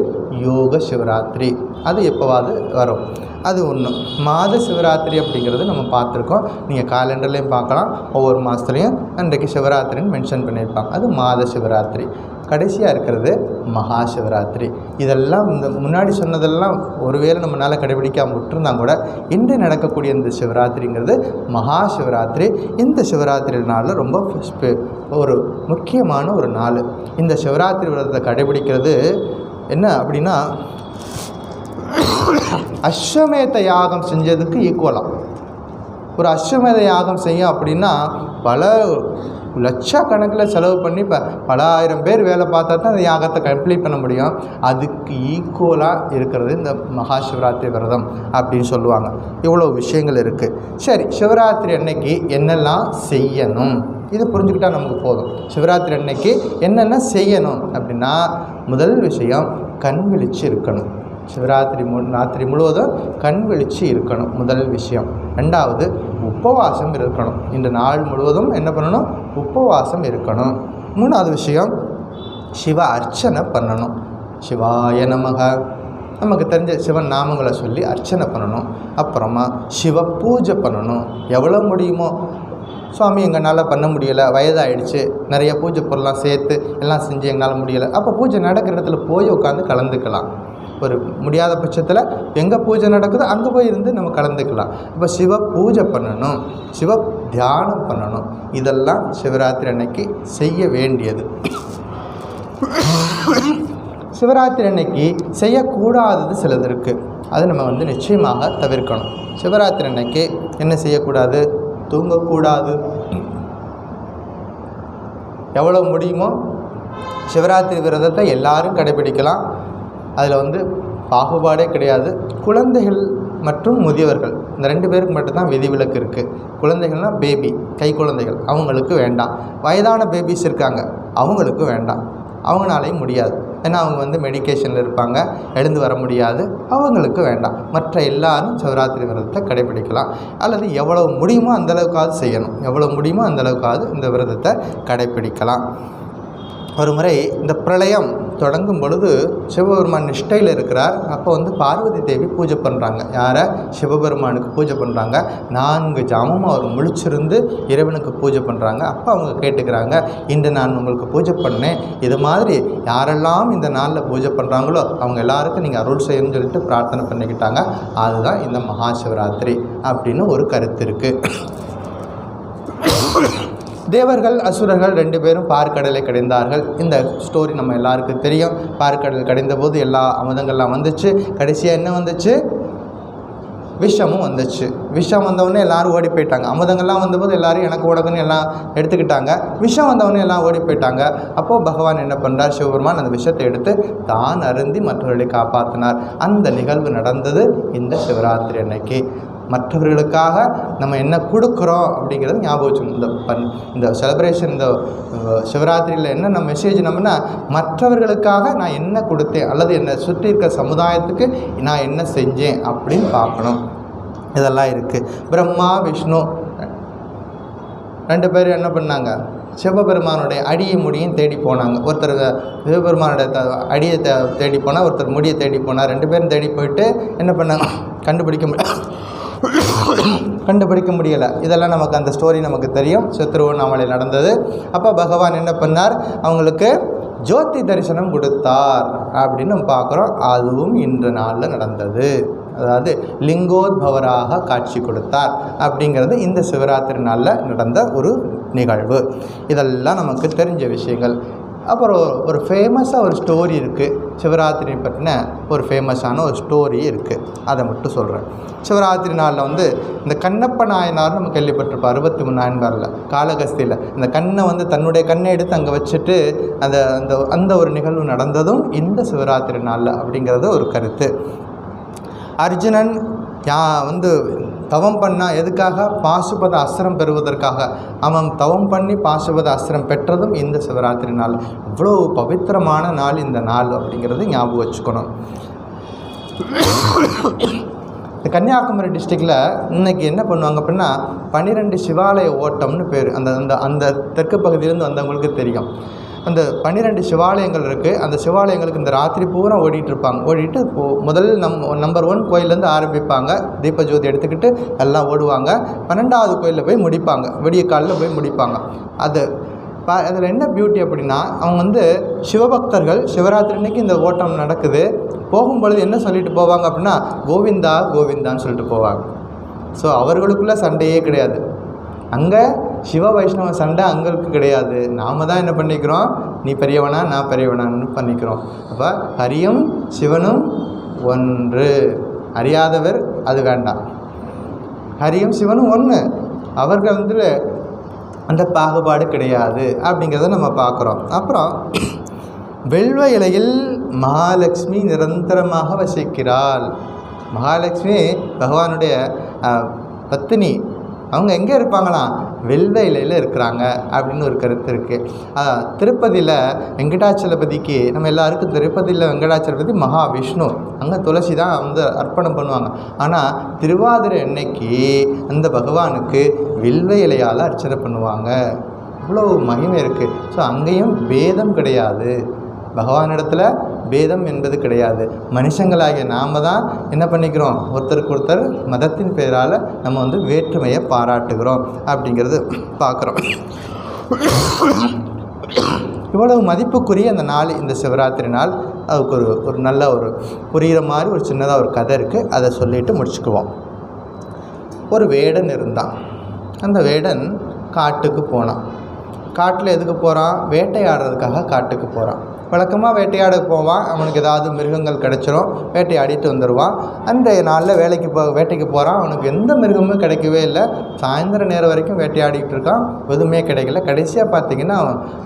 S1: யோக சிவராத்திரி. அது எப்போவாது வரும். அது ஒன்று. மாத சிவராத்திரி அப்படிங்கிறது நம்ம பார்த்துருக்கோம். நீங்கள் காலண்டர்லேயும் பார்க்கலாம். ஒவ்வொரு மாதத்துலேயும் அன்றைக்கு சிவராத்திரின்னு மென்ஷன் பண்ணியிருப்பாங்க. அது மாத சிவராத்திரி. கடைசியாக இருக்கிறது மகா சிவராத்திரி. இதெல்லாம் இந்த முன்னாடி சொன்னதெல்லாம் ஒருவேளை நம்மளால் கடைபிடிக்காமல் விட்டுருந்தால் கூட இன்று நடக்கக்கூடிய இந்த சிவராத்திரிங்கிறது மகா சிவராத்திரி. இந்த சிவராத்திரி நாளில் ரொம்ப ஒரு முக்கியமான ஒரு நாள். இந்த சிவராத்திரி விரதத்தை கடைபிடிக்கிறது என்ன அப்படின்னா அஸ்வமேத யாகம் செஞ்சதுக்கு ஈக்குவலாக. ஒரு அஸ்வமேத யாகம் செய்யும் அப்படின்னா பல லட்சக்கணக்கில் செலவு பண்ணி இப்போ பல ஆயிரம் பேர் வேலை பார்த்தா தான் அந்த யாகத்தை கம்ப்ளீட் பண்ண முடியும். அதுக்கு ஈக்குவலாக இருக்கிறது இந்த மகா சிவராத்திரி விரதம் அப்படின்னு சொல்லுவாங்க. இவ்வளோ விஷயங்கள் இருக்குது. சரி, சிவராத்திரி அன்னைக்கு என்னெல்லாம் செய்யணும் இது புரிஞ்சுக்கிட்டால் நமக்கு போதும். சிவராத்திரி அன்னைக்கு என்னென்ன செய்யணும் அப்படின்னா முதல் விஷயம் கண் விழிச்சு இருக்கணும். சிவராத்திரி ராத்திரி முழுவதும் கண் விழிச்சு இருக்கணும் முதல் விஷயம். ரெண்டாவது உபவாசம் இருக்கணும். இந்த நாள் முழுவதும் என்ன பண்ணணும், உபவாசம் இருக்கணும். மூணாவது விஷயம் சிவ அர்ச்சனை பண்ணணும். சிவாய நமக, நமக்கு தெரிஞ்ச சிவன் நாமங்களை சொல்லி அர்ச்சனை பண்ணணும். அப்புறமா சிவ பூஜை பண்ணணும். எவ்வளோ முடியுமோ. சுவாமி எங்களால் பண்ண முடியலை, வயதாகிடுச்சு, நிறைய பூஜை பொருள்லாம் சேர்த்து எல்லாம் செஞ்சு எங்களால் முடியலை, அப்போ பூஜை நடக்கிற இடத்துல போய் உட்காந்து கலந்துக்கலாம். ஒரு முடியாத பட்சத்தில் எங்கே பூஜை நடக்குதோ அங்கே போய் இருந்து நம்ம கலந்துக்கலாம். இப்போ சிவ பூஜை பண்ணணும், சிவ தியானம் பண்ணணும். இதெல்லாம் சிவராத்திரி அன்னைக்கு செய்ய வேண்டியது. சிவராத்திரி அன்னைக்கு செய்யக்கூடாதது சிலது இருக்குது. அது நம்ம நிச்சயமாக தவிர்க்கணும். சிவராத்திரி அன்னைக்கு என்ன செய்யக்கூடாது, தூங்கக்கூடாது. எவ்வளோ முடியுமோ சிவராத்திரி விரதத்தை எல்லாரும் கடைபிடிக்கலாம். அதில் பாகுபாடே கிடையாது. குழந்தைகள் மற்றும் முதியவர்கள் இந்த 2 பேருக்கு மட்டும்தான் விதிவிலக்கு இருக்குது. குழந்தைகள்னால் பேபி, கை குழந்தைகள், அவங்களுக்கு வேண்டாம். வயதான பேபிஸ் இருக்காங்க, அவங்களுக்கு வேண்டாம். அவங்களாலையும் முடியாது. ஏன்னா அவங்க மெடிக்கேஷனில் இருப்பாங்க, எழுந்து வர முடியாது, அவங்களுக்கு வேண்டாம். மற்ற எல்லாரும் சிவராத்திரி விரதத்தை கடைபிடிக்கலாம். அல்லது எவ்வளவு முடியுமோ அந்தளவுக்காவது செய்யணும். எவ்வளோ முடியுமோ அந்தளவுக்காவது இந்த விரதத்தை கடைபிடிக்கலாம். ஒரு முறை இந்த பிரளயம் தொடங்கும் பொழுது சிவபெருமான் நிஷ்டையில் இருக்கிறார். அப்போ பார்வதி தேவி பூஜை பண்ணுறாங்க. யாரை? சிவபெருமானுக்கு பூஜை பண்ணுறாங்க. 4 ஜாமமும் அவர் முழிச்சிருந்து இறைவனுக்கு பூஜை பண்ணுறாங்க. அப்போ அவங்க கேட்டுக்கிறாங்க, இன்று நான் உங்களுக்கு பூஜை பண்ணேன், இது மாதிரி யாரெல்லாம் இந்த நாளில் பூஜை பண்ணுறாங்களோ அவங்க எல்லாருக்கும் நீங்கள் அருள் செய்யணும்னு சொல்லிட்டு பிரார்த்தனை பண்ணிக்கிட்டாங்க. அதுதான் இந்த மகா சிவராத்திரி அப்படின்னு ஒரு கருத்து இருக்குது. தேவர்கள் அசுரர்கள் 2 பேரும் பார்க்கடலை கடைந்தார்கள். இந்த ஸ்டோரி நம்ம எல்லாருக்கும் தெரியும். பார்க்கடல் கடைந்த போது எல்லா அமுதங்கள்லாம் வந்துச்சு. கடைசியாக என்ன வந்துச்சு? விஷமும் வந்துச்சு. விஷம் வந்தவொடனே எல்லோரும் ஓடி போயிட்டாங்க. அமுதங்கள்லாம் வந்தபோது எல்லோரும் எனக்கு உடக்குன்னு எல்லாம் எடுத்துக்கிட்டாங்க. விஷம் வந்தவொடனே எல்லாம் ஓடி போயிட்டாங்க. அப்போது பகவான் என்ன பண்ணுறார், சிவபெருமான் அந்த விஷத்தை எடுத்து தான் அருந்தி மற்றவர்களை காப்பாற்றினார். அந்த நிகழ்வு நடந்தது இந்த சிவராத்திரி அன்னைக்கு. மற்றவர்களுக்காக நம்ம என்ன கொடுக்குறோம் அப்படிங்கிறது ஞாபகம் வச்சுக்கணும். இந்த செலிப்ரேஷன், இந்த சிவராத்திரியில் என்ன மெசேஜ் நம்மனா, மற்றவர்களுக்காக நான் என்ன கொடுத்தேன் அல்லது என்னை சுற்றி இருக்க சமுதாயத்துக்கு நான் என்ன செஞ்சேன் அப்படின்னு பார்க்கணும். இதெல்லாம் இருக்குது. பிரம்மா விஷ்ணு 2 பேரும் என்ன பண்ணாங்க, சிவபெருமானுடைய அடியை முடியும் தேடி போனாங்க. ஒருத்தர் சிவபெருமானுடைய அடியை தேடி போனால், ஒருத்தர் முடியை தேடி போனார். 2 பேரும் தேடி போயிட்டு என்ன பண்ணாங்க, கண்டுபிடிக்க முடியலை. இதெல்லாம் நமக்கு அந்த ஸ்டோரி நமக்கு தெரியும். திருவண்ணாமலை நடந்தது. அப்போ பகவான் என்ன பண்ணார், அவங்களுக்கு ஜோதி தரிசனம் கொடுத்தார் அப்படின்னு நம்ம பார்க்குறோம். அதுவும் இன்று நாளில் நடந்தது. அதாவது லிங்கோத்பவராக காட்சி கொடுத்தார் அப்படிங்கிறது இந்த சிவராத்திரி நாளில் நடந்த ஒரு நிகழ்வு. இதெல்லாம் நமக்கு தெரிஞ்ச விஷயங்கள். அப்புறம் ஒரு ஃபேமஸாக ஒரு ஸ்டோரி இருக்குது, சிவராத்திரி பற்றின ஒரு ஃபேமஸான ஒரு ஸ்டோரி இருக்குது. அதை மட்டும் சொல்கிறேன். சிவராத்திரி நாளில் வந்து இந்த கண்ணப்ப நாயனார் நம்ம கேள்விப்பட்டிருப்போம். 63 நாயன்மாரில் காளகஸ்தியில் இந்த கண்ணை வந்து தன்னுடைய கண்ணை எடுத்து அங்கே வச்சுட்டு அந்த ஒரு நிகழ்வு நடந்ததும் இந்த சிவராத்திரி நாளில் அப்படிங்கிறது ஒரு கருத்து. அர்ஜுனன் வந்து தவம் பண்ணால் எதுக்காக? பாசுபத அஸ்திரம் பெறுவதற்காக. அவன் தவம் பண்ணி பாசுபத அஸ்திரம் பெற்றதும் இந்த சிவராத்திரி நாள். இவ்வளோ பவித்திரமான நாள் இந்த நாள் அப்படிங்கிறது ஞாபகம் வச்சுக்கணும். இந்த கன்னியாகுமரி டிஸ்ட்ரிக்டில் இன்றைக்கி என்ன பண்ணுவாங்க அப்படின்னா 12 சிவாலய ஓட்டம்னு பேர். அந்த தெற்கு பகுதியிலேருந்து வந்தவங்களுக்கு தெரியும். அந்த 12 சிவாலயங்கள் இருக்குது. அந்த சிவாலயங்களுக்கு இந்த ராத்திரி பூரா ஓடிட்டுருப்பாங்க. ஓடிட்டு முதல் நம்பர் 1 கோயிலேருந்து ஆரம்பிப்பாங்க. தீபஜோதி எடுத்துக்கிட்டு எல்லாம் ஓடுவாங்க. 12வது கோயிலில் போய் முடிப்பாங்க. விடிய காலில் போய் முடிப்பாங்க. அதில் என்ன பியூட்டி அப்படின்னா, அவங்க வந்து சிவபக்தர்கள் சிவராத்திரி அன்னைக்கு இந்த ஓட்டம் நடக்குது. போகும்பொழுது என்ன சொல்லிட்டு போவாங்க அப்படின்னா, கோவிந்தா கோவிந்தான்னு சொல்லிட்டு போவாங்க. ஸோ அவர்களுக்குள்ளே சண்டையே கிடையாது. அங்கே சிவ வைஷ்ணவ சண்டை அங்களுக்கு கிடையாது. நாம் தான் என்ன பண்ணிக்கிறோம், நீ பெரியவனா நான் பெரியவனான்னு பண்ணிக்கிறோம். அப்போ ஹரியும் சிவனும் ஒன்று, அறியாதவர் அது வேண்டாம். ஹரியும் சிவனும் ஒன்று, அவர்கள் வந்து அந்த பாகுபாடு கிடையாது அப்படிங்கிறத நம்ம பார்க்குறோம். அப்புறம் வெல்வ இலையில் மகாலட்சுமி நிரந்தரமாக வசிக்கிறாள். மகாலட்சுமி பகவானுடைய பத்தினி. அவங்க எங்கே இருப்பாங்களாம்? வெல்வ இலையில் இருக்கிறாங்க அப்படின்னு ஒரு கருத்து இருக்குது. திருப்பதியில் வெங்கடாச்சலபதிக்கு நம்ம எல்லாருக்கும் திருப்பதியில் வெங்கடாச்சலபதி மகாவிஷ்ணு, அங்கே துளசி தான் வந்து அர்ப்பணம் பண்ணுவாங்க. ஆனால் திருவாதிரை அன்னைக்கு அந்த பகவானுக்கு வெல்வ இலையால் அர்ச்சனை பண்ணுவாங்க. இவ்வளோ மகிமை இருக்குது. ஸோ அங்கேயும் பேதம் கிடையாது. பகவானிடத்தில் பேதம் என்பது கிடையாது. மனுஷங்களாகிய நாம் தான் என்ன பண்ணிக்கிறோம், ஒருத்தருக்கு ஒருத்தர் மதத்தின் பெயரால் நம்ம வந்து வேற்றுமையை பாராட்டுகிறோம் அப்படிங்கிறது பார்க்குறோம். இவ்வளவு மதிப்புக்குரிய அந்த நாள், இந்த சிவராத்திரி நாள். அதுக்கு ஒரு நல்ல ஒரு புரிகிற மாதிரி ஒரு சின்னதாக ஒரு கதை இருக்குது. அதை சொல்லிவிட்டு முடிச்சுக்குவோம். ஒரு வேடன் இருந்தான். அந்த வேடன் காட்டுக்கு போனான். காட்டில் எதுக்கு போகிறான்? வேட்டையாடுறதுக்காக காட்டுக்கு போகிறான். வழக்கமாக வேட்டையாட போவான். அவனுக்கு ஏதாவது மிருகங்கள் கிடச்சிரும், வேட்டையாடிட்டு வந்துடுவான். அன்றைய நாளில் வேட்டைக்கு போகிறான். அவனுக்கு எந்த மிருகமும் கிடைக்கவே இல்லை. சாயந்தரம் நேரம் வரைக்கும் வேட்டையாடிக்கிட்டு இருக்கான், எதுவுமே கிடைக்கல. கடைசியாக பார்த்திங்கன்னா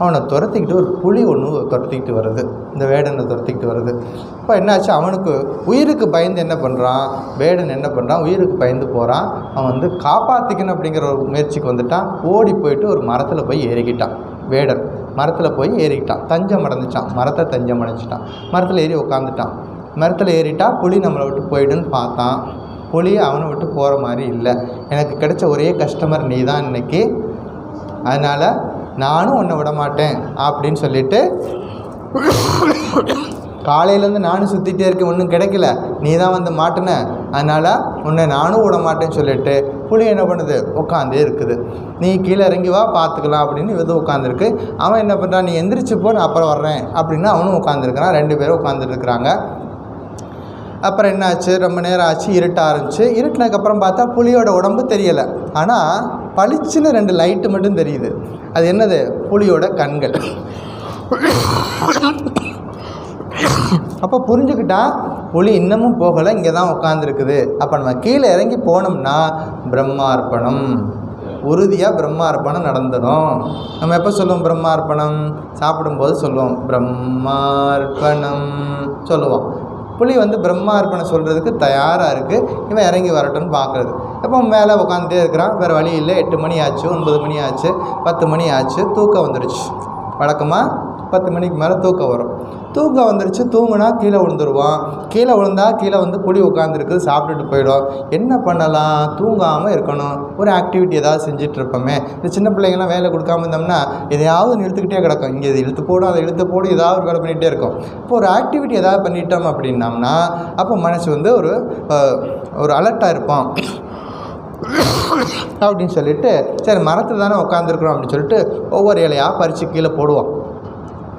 S1: அவனை துரத்திக்கிட்டு ஒரு புலி ஒன்று துரத்திக்கிட்டு வருது, இந்த வேடனை துரத்திக்கிட்டு வருது. இப்போ என்னாச்சு, அவனுக்கு உயிருக்கு பயந்து என்ன பண்ணுறான், வேடன் என்ன பண்ணுறான், உயிருக்கு பயந்து போகிறான். அவன் வந்து காப்பாற்றிக்கணும் அப்படிங்கிற ஒரு முயற்சிக்கு வந்துட்டான். ஓடி போயிட்டு ஒரு மரத்தில் போய் ஏறிக்கிட்டான். வேடன் மரத்தில் போய் ஏறிக்கிட்டான். தஞ்சம் அடைஞ்சிட்டான். மரத்தை தஞ்சம் அடைஞ்சிட்டான். மரத்தில் ஏறி உட்காந்துட்டான். மரத்தில் ஏறிட்டா புலி நம்மளை விட்டு போயிடுன்னு பார்த்தான். புலி அவனை விட்டு போகிற மாதிரி இல்லை. எனக்கு கிடைச்ச ஒரே கஸ்டமர் நீ தான் இன்றைக்கி, அதனால் நானும் உன்னை விட மாட்டேன் அப்படின்னு சொல்லிவிட்டு, காலையிலேருந்து நானும் சுற்றிட்டே இருக்கேன், ஒன்றும் கிடைக்கல, நீ தான் வந்து மாட்டின, அதனால் உன்னை நானும் விட மாட்டேன்னு சொல்லிட்டு புலி என்ன பண்ணுது, உட்காந்தே இருக்குது. நீ கீழே இறங்கி வா பார்த்துக்கலாம் அப்படின்னு இது உட்காந்துருக்கு. அவன் என்ன பண்ணுறான், நீ எந்திரிச்சு போ நான் அப்புறம் வர்றேன் அப்படின்னு அவனும் உட்காந்துருக்கிறான். 2 பேரும் உட்காந்துருக்குறாங்க. அப்புறம் என்ன ஆச்சு, ரொம்ப நேரம் ஆச்சு, இருட்ட ஆரம்பிச்சு. இருட்டினதுக்கப்புறம் பார்த்தா புலியோட உடம்பு தெரியலை. ஆனால் பளிச்சுன்னு 2 லைட்டு மட்டும் தெரியுது. அது என்னது, புலியோட கண்கள். அப்போ புரிஞ்சுக்கிட்டா புலி இன்னமும் போகலை, இங்கே தான் உட்காந்துருக்குது. அப்போ நம்ம கீழே இறங்கி போனோம்னா பிரம்மார்ப்பணம், உறுதியாக பிரம்மார்ப்பணம் நடந்துடும். நம்ம எப்போ சொல்லுவோம் பிரம்மார்ப்பணம்? சாப்பிடும்போது சொல்லுவோம் பிரம்மார்ப்பணம் சொல்லுவோம். புலி வந்து பிரம்மார்ப்பணம் சொல்கிறதுக்கு தயாராக இருக்குது. இவன் இறங்கி வரட்டும்னு பார்க்குறது. எப்போ மேலே உட்காந்துட்டே இருக்கிறான், வேறு வழி இல்லை. 8 மணி ஆச்சு, 9 மணி ஆச்சு, 10 மணி ஆச்சு, தூக்கம் வந்துடுச்சு. வழக்கமாக 10 மணிக்கு மேலே தூக்கம் வரும். தூக்கம் வந்துடுச்சு. தூங்குனா கீழே விழுந்துருவான். கீழே விழுந்தா கீழே வந்து புலி உட்காந்துருக்குது, சாப்பிட்டுட்டு போயிடும். என்ன பண்ணலாம், தூங்காமல் இருக்கணும், ஒரு ஆக்டிவிட்டி ஏதாவது செஞ்சிட்ருப்போமே. இந்த சின்ன பிள்ளைங்கள்லாம் வேலை கொடுக்காம இருந்தோம்னா எதையாவது இழுத்துக்கிட்டே கிடக்கும். இங்கே இது இழுத்து போடும், அதை இழுத்து போடும், ஏதாவது ஒரு வேலை பண்ணிகிட்டே இருக்கும். இப்போ ஒரு ஆக்டிவிட்டி ஏதாவது பண்ணிட்டோம் அப்படின்னோம்னா அப்போ மனசு வந்து ஒரு அலர்ட்டாக இருப்போம் அப்படின்னு சொல்லிட்டு, சரி மரத்தில் தானே உட்காந்துருக்குறோம் அப்படின்னு சொல்லிட்டு ஒவ்வொரு இலையாக பறித்து கீழே போடுவோம்.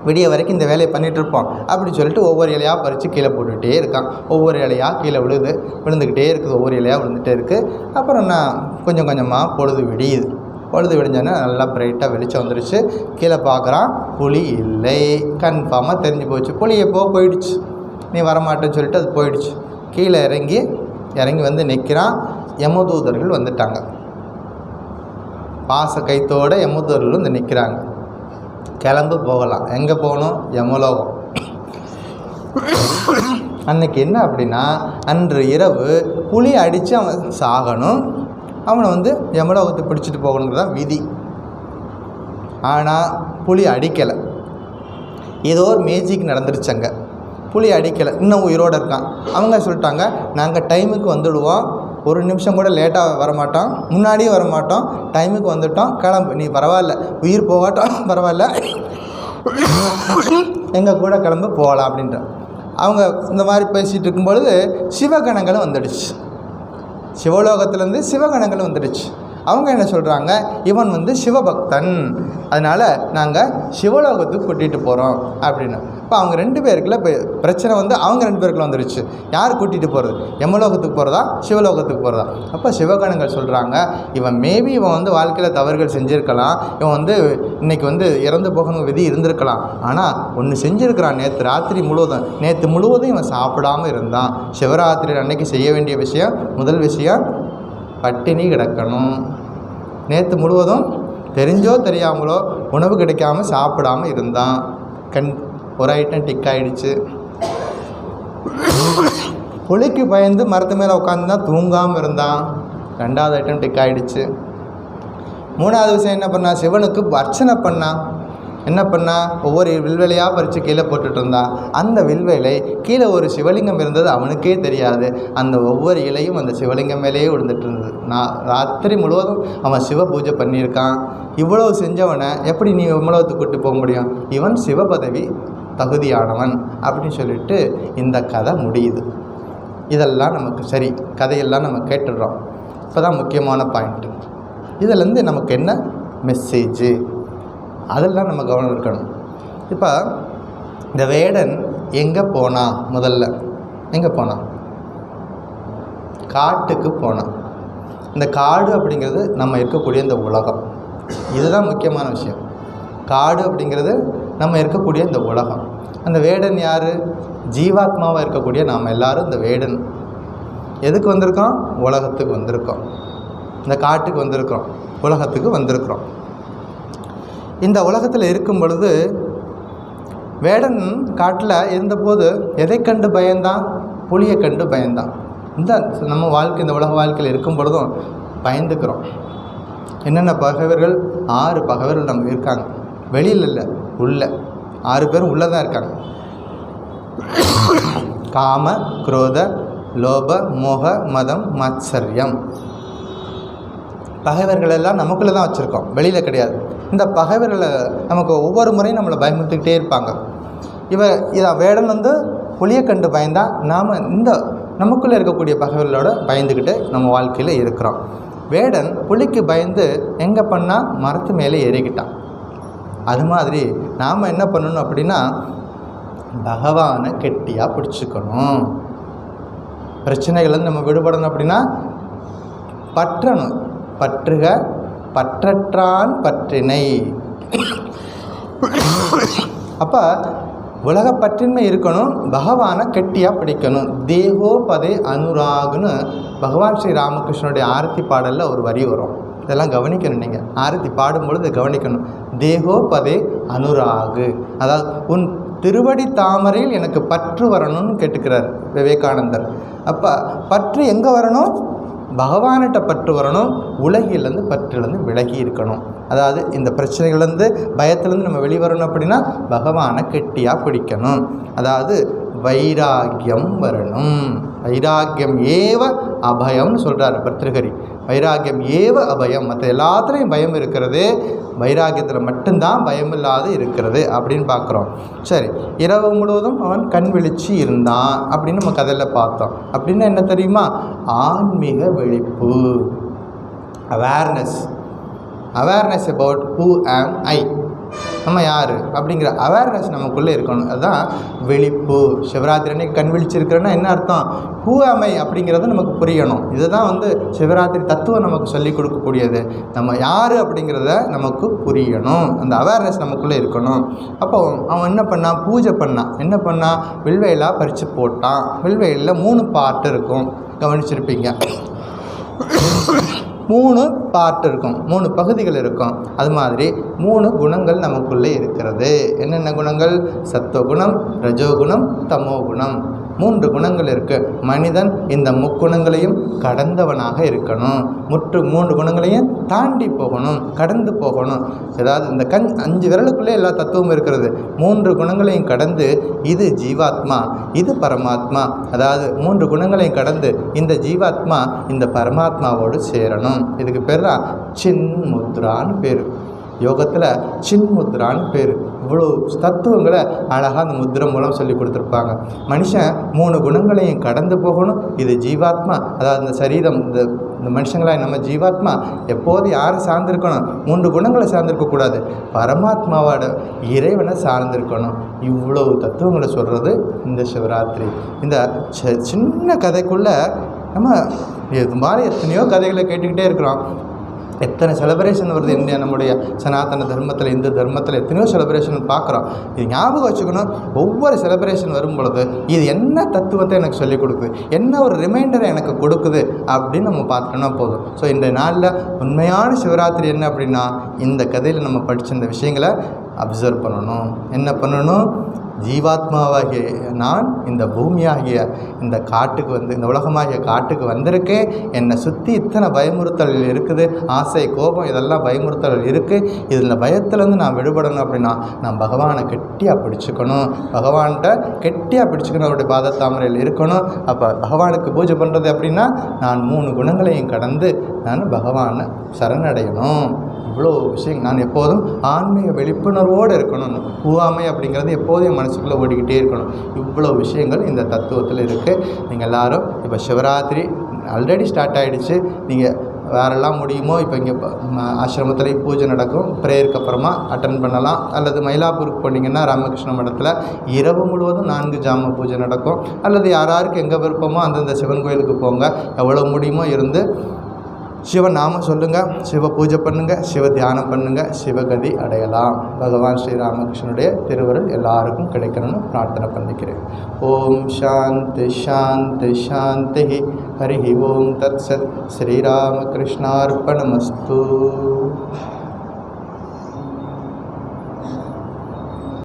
S1: விடிய வரைக்கும் இந்த வேலையை பண்ணிகிட்ருப்போம் அப்படின்னு சொல்லிட்டு ஒவ்வொரு இலையாக பறித்து கீழே போட்டுக்கிட்டே இருக்கான். ஒவ்வொரு இலையாக கீழே விழுந்துக்கிட்டே இருக்குது. ஒவ்வொரு இலையாக விழுந்துகிட்டே இருக்குது. அப்புறம் நான் கொஞ்சம் கொஞ்சமாக பொழுது விடியுது. பொழுது விடிஞ்சோன்னா நல்லா பிரைட்டாக வெளிச்சம் வந்துடுச்சு. கீழே பார்க்குறான், புலி இல்லை. கன்ஃபார்மாக தெரிஞ்சு போச்சு, புலி எப்போ போயிடுச்சு, நீ வரமாட்டேன்னு சொல்லிட்டு அது போயிடுச்சு. கீழே இறங்கி வந்து நிற்கிறான். யமதூதர்கள் வந்துட்டாங்க, பாச கைத்தோடு யமதூதர்கள் வந்து நிற்கிறாங்க. கிளம்பு போகலாம். எங்கே போகணும்? யமலோகம். அன்னைக்கு என்ன அப்படின்னா, அன்று இரவு புலி அடித்து அவன் சாகணும், அவனை வந்து யமலோகத்தை பிடிச்சிட்டு போகணுங்கிறது தான் விதி. ஆனால் புலி அடிக்கலை. ஏதோ ஒரு மேஜிக் நடந்துருச்சாங்க. புலி அடிக்கலை, இன்னும் உயிரோடு இருக்கான். அவங்க சொல்லிட்டாங்க, நாங்கள் டைமுக்கு வந்துடுவோம், ஒரு நிமிஷம் கூட லேட்டாக வரமாட்டோம், முன்னாடியே வரமாட்டோம், டைமுக்கு வந்துட்டோம், கிளம்பு, நீ பரவாயில்ல, உயிர் போகாட்டோம் பரவாயில்ல, எங்கள் கூட கிளம்பு போகலாம் அப்படின்ற. அவங்க இந்த மாதிரி பேசிகிட்டு இருக்கும்பொழுது சிவகணங்களும் வந்துடுச்சு. சிவலோகத்துலேருந்து சிவகணங்களும் வந்துடுச்சு. அவங்க என்ன சொல்கிறாங்க, இவன் வந்து சிவபக்தன், அதனால் நாங்கள் சிவலோகத்துக்கு கூட்டிகிட்டு போகிறோம் அப்படின்னு. இப்போ அவங்க 2 பேருக்குள்ள பிரச்சனை வந்து அவங்க 2 பேருக்குள்ள வந்துடுச்சு. யார் கூட்டிகிட்டு போகிறது, யமலோகத்துக்கு போகிறதா சிவலோகத்துக்கு போகிறதா? அப்போ சிவகணங்கள் சொல்கிறாங்க, இவன் வந்து வாழ்க்கையில் தவறுகள் செஞ்சுருக்கலாம், இவன் வந்து இன்றைக்கி வந்து இறந்து போகணும் விதி இருந்திருக்கலாம், ஆனால் ஒன்று செஞ்சுருக்கிறான், நேற்று முழுவதும் இவன் சாப்பிடாமல் இருந்தான். சிவராத்திரி அன்னைக்கு செய்ய வேண்டிய விஷயம், முதல் விஷயம் பட்டினி கிடக்கணும். நேற்று முழுவதும் தெரிஞ்சோ தெரியாமலோ உணவு கிடைக்காம சாப்பிடாமல் இருந்தான். ஒரு ஐட்டம் டிக் ஆகிடுச்சு. புலிக்கு பயந்து மரத்து மேலே உட்காந்து தான் தூங்காமல் இருந்தான். 2வது ஐட்டம் டிக் ஆகிடுச்சு. 3வது விஷயம் என்ன பண்ணா, சிவனுக்கு அர்ச்சனை பண்ணான். என்ன பண்ணா, ஒவ்வொரு வில்வேலையாக பறித்து கீழே போட்டுட்டு இருந்தான். அந்த வில்வேலை கீழே ஒரு சிவலிங்கம் இருந்தது, அவனுக்கே தெரியாது. அந்த ஒவ்வொரு இலையும் அந்த சிவலிங்கம் மேலேயே விழுந்துட்டு இருந்தது. ராத்திரி முழுவதும் அவன் சிவ பூஜை பண்ணியிருக்கான். இவ்வளவு செஞ்சவனை எப்படி நீ விமலத்துக்கு கூட்டு போக முடியும்? இவன் சிவபதவி தகுதியானவன் அப்படின்னு சொல்லிட்டு இந்த கதை முடியுது. இதெல்லாம் நமக்கு சரி, கதையெல்லாம் நம்ம கேட்டுடுறோம். இப்போ தான் முக்கியமான பாயிண்ட்டு. இதிலேருந்து நமக்கு என்ன மெசேஜு, அதெல்லாம் நம்ம கவனம் இருக்கணும். இப்போ இந்த வேடன் எங்கே போனான்? முதல்ல எங்கே போனான்? காட்டுக்கு போனான். இந்த காடு அப்படிங்கிறது நம்ம இருக்கக்கூடிய இந்த உலகம். இதுதான் முக்கியமான விஷயம். காடு அப்படிங்கிறது நம்ம இருக்கக்கூடிய இந்த உலகம். அந்த வேடன் யார்? ஜீவாத்மாவாக இருக்கக்கூடிய நாம் எல்லாரும் இந்த வேடன். எதுக்கு வந்திருக்கோம்? உலகத்துக்கு வந்திருக்கோம். இந்த காட்டுக்கு வந்திருக்கிறோம், உலகத்துக்கு வந்திருக்கிறோம். இந்த உலகத்தில் இருக்கும் பொழுது வேடன் காட்டில் இருந்தபோது எதை கண்டு பயந்தான்? புலியை கண்டு பயந்தான். இந்த நம்ம வாழ்க்கை, இந்த உலக வாழ்க்கையில் இருக்கும் பொழுதும் பயந்துக்கிறோம். என்னென்ன பகைவர்கள்? 6 பகைவர்கள் நம்ம இருக்காங்க. வெளியில் இல்லை, உள்ள 6 பேரும் உள்ளே தான் இருக்காங்க. காம, குரோத, லோப, மோக, மதம், மத்சரியம். பகைவர்கள் எல்லாம் நமக்குள்ளே தான் வச்சுருக்கோம், வெளியில் கிடையாது. இந்த பகைவர்களை நமக்கு ஒவ்வொரு முறையும் நம்மளை பயமுறுத்திக்கிட்டே இருப்பாங்க. இதான் வேடன் வந்து புலியை கண்டு பயந்தால் நாம் இந்த நமக்குள்ளே இருக்கக்கூடிய பகைவர்களோட பயந்துக்கிட்டு நம்ம வாழ்க்கையில் இருக்கிறோம். வேடன் புலிக்கு பயந்து எங்கே பண்ணால் மரத்து மேலே ஏறிக்கிட்டான். அது மாதிரி நாம் என்ன பண்ணணும் அப்படின்னா, பகவானை கெட்டியாக பிடிச்சிக்கணும். பிரச்சனைகள்லேருந்து நம்ம விடுபடணும் அப்படின்னா பற்றணும். பற்றுக பற்றற்றான் பற்றினை. அப்போ உலக பற்றின்மை இருக்கணும், பகவானை கெட்டியாக பிடிக்கணும். தேகோபதே அனுராகுன்னு பகவான் ஸ்ரீ ராமகிருஷ்ணனுடைய ஆரத்தி பாடலில் ஒரு வரி வரும். இதெல்லாம் கவனிக்கணும். நீங்கள் ஆரத்தி பாடும்பொழுது கவனிக்கணும். தேகோபதே அனுராகு, அதாவது உன் திருவடி தாமரையில் எனக்கு பற்று வரணும்னு கேட்டுக்கிறார் விவேகானந்தர். அப்போ பற்று எங்கே வரணும்? பகவான்கிட்ட பற்று வரணும். உலகிலேருந்து பற்றுலேருந்து விலகி இருக்கணும். அதாவது இந்த பிரச்சனைகள்லேருந்து பயத்துலேருந்து நம்ம வெளிவரணும் அப்படின்னா பகவானை கெட்டியாக பிடிக்கணும். அதாவது வைராக்கியம் வரணும். வைராக்கியம் ஏவ அபயம்னு சொல்கிறார் பர்திருஹரி. வைராக்கியம் ஏவ அபயம். மற்ற எல்லாத்துலேயும் பயம் இருக்கிறது, வைராக்கியத்தில் மட்டும்தான் பயம் இல்லாது இருக்கிறது அப்படின்னு பார்க்குறோம். சரி, இரவு முழுவதும் அவன் கண் விழிச்சு இருந்தான் அப்படின்னு நம்ம கதையில் பார்த்தோம். அப்படின்னா என்ன தெரியுமா? ஆன்மீக விழிப்பு, அவேர்னஸ் அபவுட் ஹூ ஆம் ஐ. நம்ம யார் அப்படிங்கிற அவேர்னஸ் நமக்குள்ளே இருக்கணும். அதுதான் விழிப்பு. சிவராத்திரி அன்னைக்கு கண் விழிச்சிருக்கிறேன்னா என்ன அர்த்தம்? ஹூ ஆம் ஐ அப்படிங்கிறது நமக்கு புரியணும். இதுதான் சிவராத்திரி தத்துவம் நமக்கு சொல்லிக் கொடுக்கக்கூடியது. நம்ம யார் அப்படிங்கிறத நமக்கு புரியணும். அந்த அவேர்னஸ் நமக்குள்ளே இருக்கணும். அப்போ அவன் என்ன பண்ணான்? பூஜை பண்ணான். என்ன பண்ணான்? வில்வையெல்லாம் பறித்து போட்டான். வில்வையில் 3 பார்ட் இருக்கும், கவனிச்சிருப்பீங்க. 3 பார்ட் இருக்கும், 3 பகுதிகள் இருக்கும். அது மாதிரி 3 குணங்கள் நமக்குள்ளே இருக்கிறது. என்னென்ன குணங்கள்? சத்துவகுணம், ரஜோகுணம், தமோகுணம். 3 குணங்கள் இருக்குது. மனிதன் இந்த முக்குணங்களையும் கடந்தவனாக இருக்கணும். 3 குணங்களையும் தாண்டி போகணும், கடந்து போகணும். ஏதாவது இந்த 5 விரலுக்குள்ளே எல்லா தத்துவமும் இருக்கிறது. 3 குணங்களையும் கடந்து இது ஜீவாத்மா, இது பரமாத்மா. அதாவது 3 குணங்களையும் கடந்து இந்த ஜீவாத்மா இந்த பரமாத்மாவோடு சேரணும். இதுக்கு பேர் தான் சின்முத்ரான்னு பேர். யோகத்தில் சின்முத்ரான்னு பேர். இவ்வளோ தத்துவங்களை அழகாக அந்த முத்திரை மூலம் சொல்லி கொடுத்துருப்பாங்க. மனுஷன் 3 குணங்களையும் கடந்து போகணும். இது ஜீவாத்மா, அதாவது இந்த சரீரம், இந்த மனுஷங்களாக நம்ம ஜீவாத்மா எப்போது யாரை சார்ந்திருக்கணும்? 3 குணங்களை சார்ந்திருக்கக்கூடாது, பரமாத்மாவோட இறைவனை சார்ந்திருக்கணும். இவ்வளோ தத்துவங்களை சொல்கிறது இந்த சிவராத்திரி. இந்த சின்ன கதைக்குள்ளே நம்ம இது மாதிரி எத்தனையோ கதைகளை கேட்டுக்கிட்டே இருக்கிறோம். எத்தனை செலிப்ரேஷன் வருது இந்தியா, நம்முடைய சனாதன தர்மத்தில், இந்து தர்மத்தில் எத்தனையோ செலிப்ரேஷன் பார்க்குறோம். இது ஞாபகம் வச்சுக்கணும். ஒவ்வொரு செலிப்ரேஷன் வரும் பொழுது இது என்ன தத்துவத்தை எனக்கு சொல்லிக் கொடுக்குது, என்ன ஒரு ரிமைண்டரை எனக்கு கொடுக்குது அப்படின்னு நம்ம பார்த்தோன்னா போதும். ஸோ இந்த நாளில் உண்மையான சிவராத்திரி என்ன அப்படின்னா, இந்த கதையில் நம்ம படித்த இந்த விஷயங்களை அப்சர்வ் பண்ணணும். என்ன பண்ணணும்? ஜீவாத்மாவாகிய நான் இந்த பூமியாகிய இந்த காட்டுக்கு இந்த உலகமாகிய காட்டுக்கு வந்திருக்கேன். என்னை சுற்றி இத்தனை பயமுறுத்தல் இருக்குது, ஆசை, கோபம், இதெல்லாம் பயமுறுத்தல் இருக்குது. இதில் பயத்துலேருந்து நான் விடுபடணும் அப்படின்னா நான் பகவானை கெட்டியாக பிடிச்சிக்கணும். பகவான்கிட்ட கெட்டியாக பிடிச்சிக்கணும், அவருடைய பாதத்தாமரையில் இருக்கணும். அப்போ பகவானுக்கு பூஜை பண்ணுறது அப்படின்னா நான் 3 குணங்களையும் கடந்து நான் பகவானை சரணடையணும். இவ்வளோ விஷயம். நான் எப்போதும் ஆன்மீக விழிப்புணர்வோடு இருக்கணும். பூவாமை அப்படிங்கிறது எப்போதும் என் மனசுக்குள்ளே ஓடிக்கிட்டே இருக்கணும். இவ்வளோ விஷயங்கள் இந்த தத்துவத்தில் இருக்குது. நீங்கள் எல்லோரும் இப்போ சிவராத்திரி ஆல்ரெடி ஸ்டார்ட் ஆகிடுச்சு. நீங்கள் வேறெல்லாம் முடியுமோ இப்போ இங்கே ஆசிரமத்துலேயும் பூஜை நடக்கும். ப்ரேயருக்கு அப்புறமா அட்டன் பண்ணலாம். அல்லது மயிலாப்பூருக்கு போனீங்கன்னா ராமகிருஷ்ண மடத்தில் இரவு முழுவதும் 4 ஜாம பூஜை நடக்கும். அல்லது யாராருக்கு எங்கே விருப்பமோ அந்தந்த சிவன் கோயிலுக்கு போங்க. எவ்வளோ முடியுமோ இருந்து சிவநாமம் சொல்லுங்கள், சிவ பூஜை பண்ணுங்கள், சிவ தியானம் பண்ணுங்கள், சிவகதி அடையலாம். பகவான் ஸ்ரீராமகிருஷ்ணனுடைய திருவருள் எல்லாருக்கும் கிடைக்கணும்னு பிரார்த்தனை பண்ணிக்கிறேன். ஓம் சாந்தி சாந்தி சாந்தி. ஹரி ஓம் தத் சத். ஸ்ரீராமகிருஷ்ணார்ப்பணமஸ்து.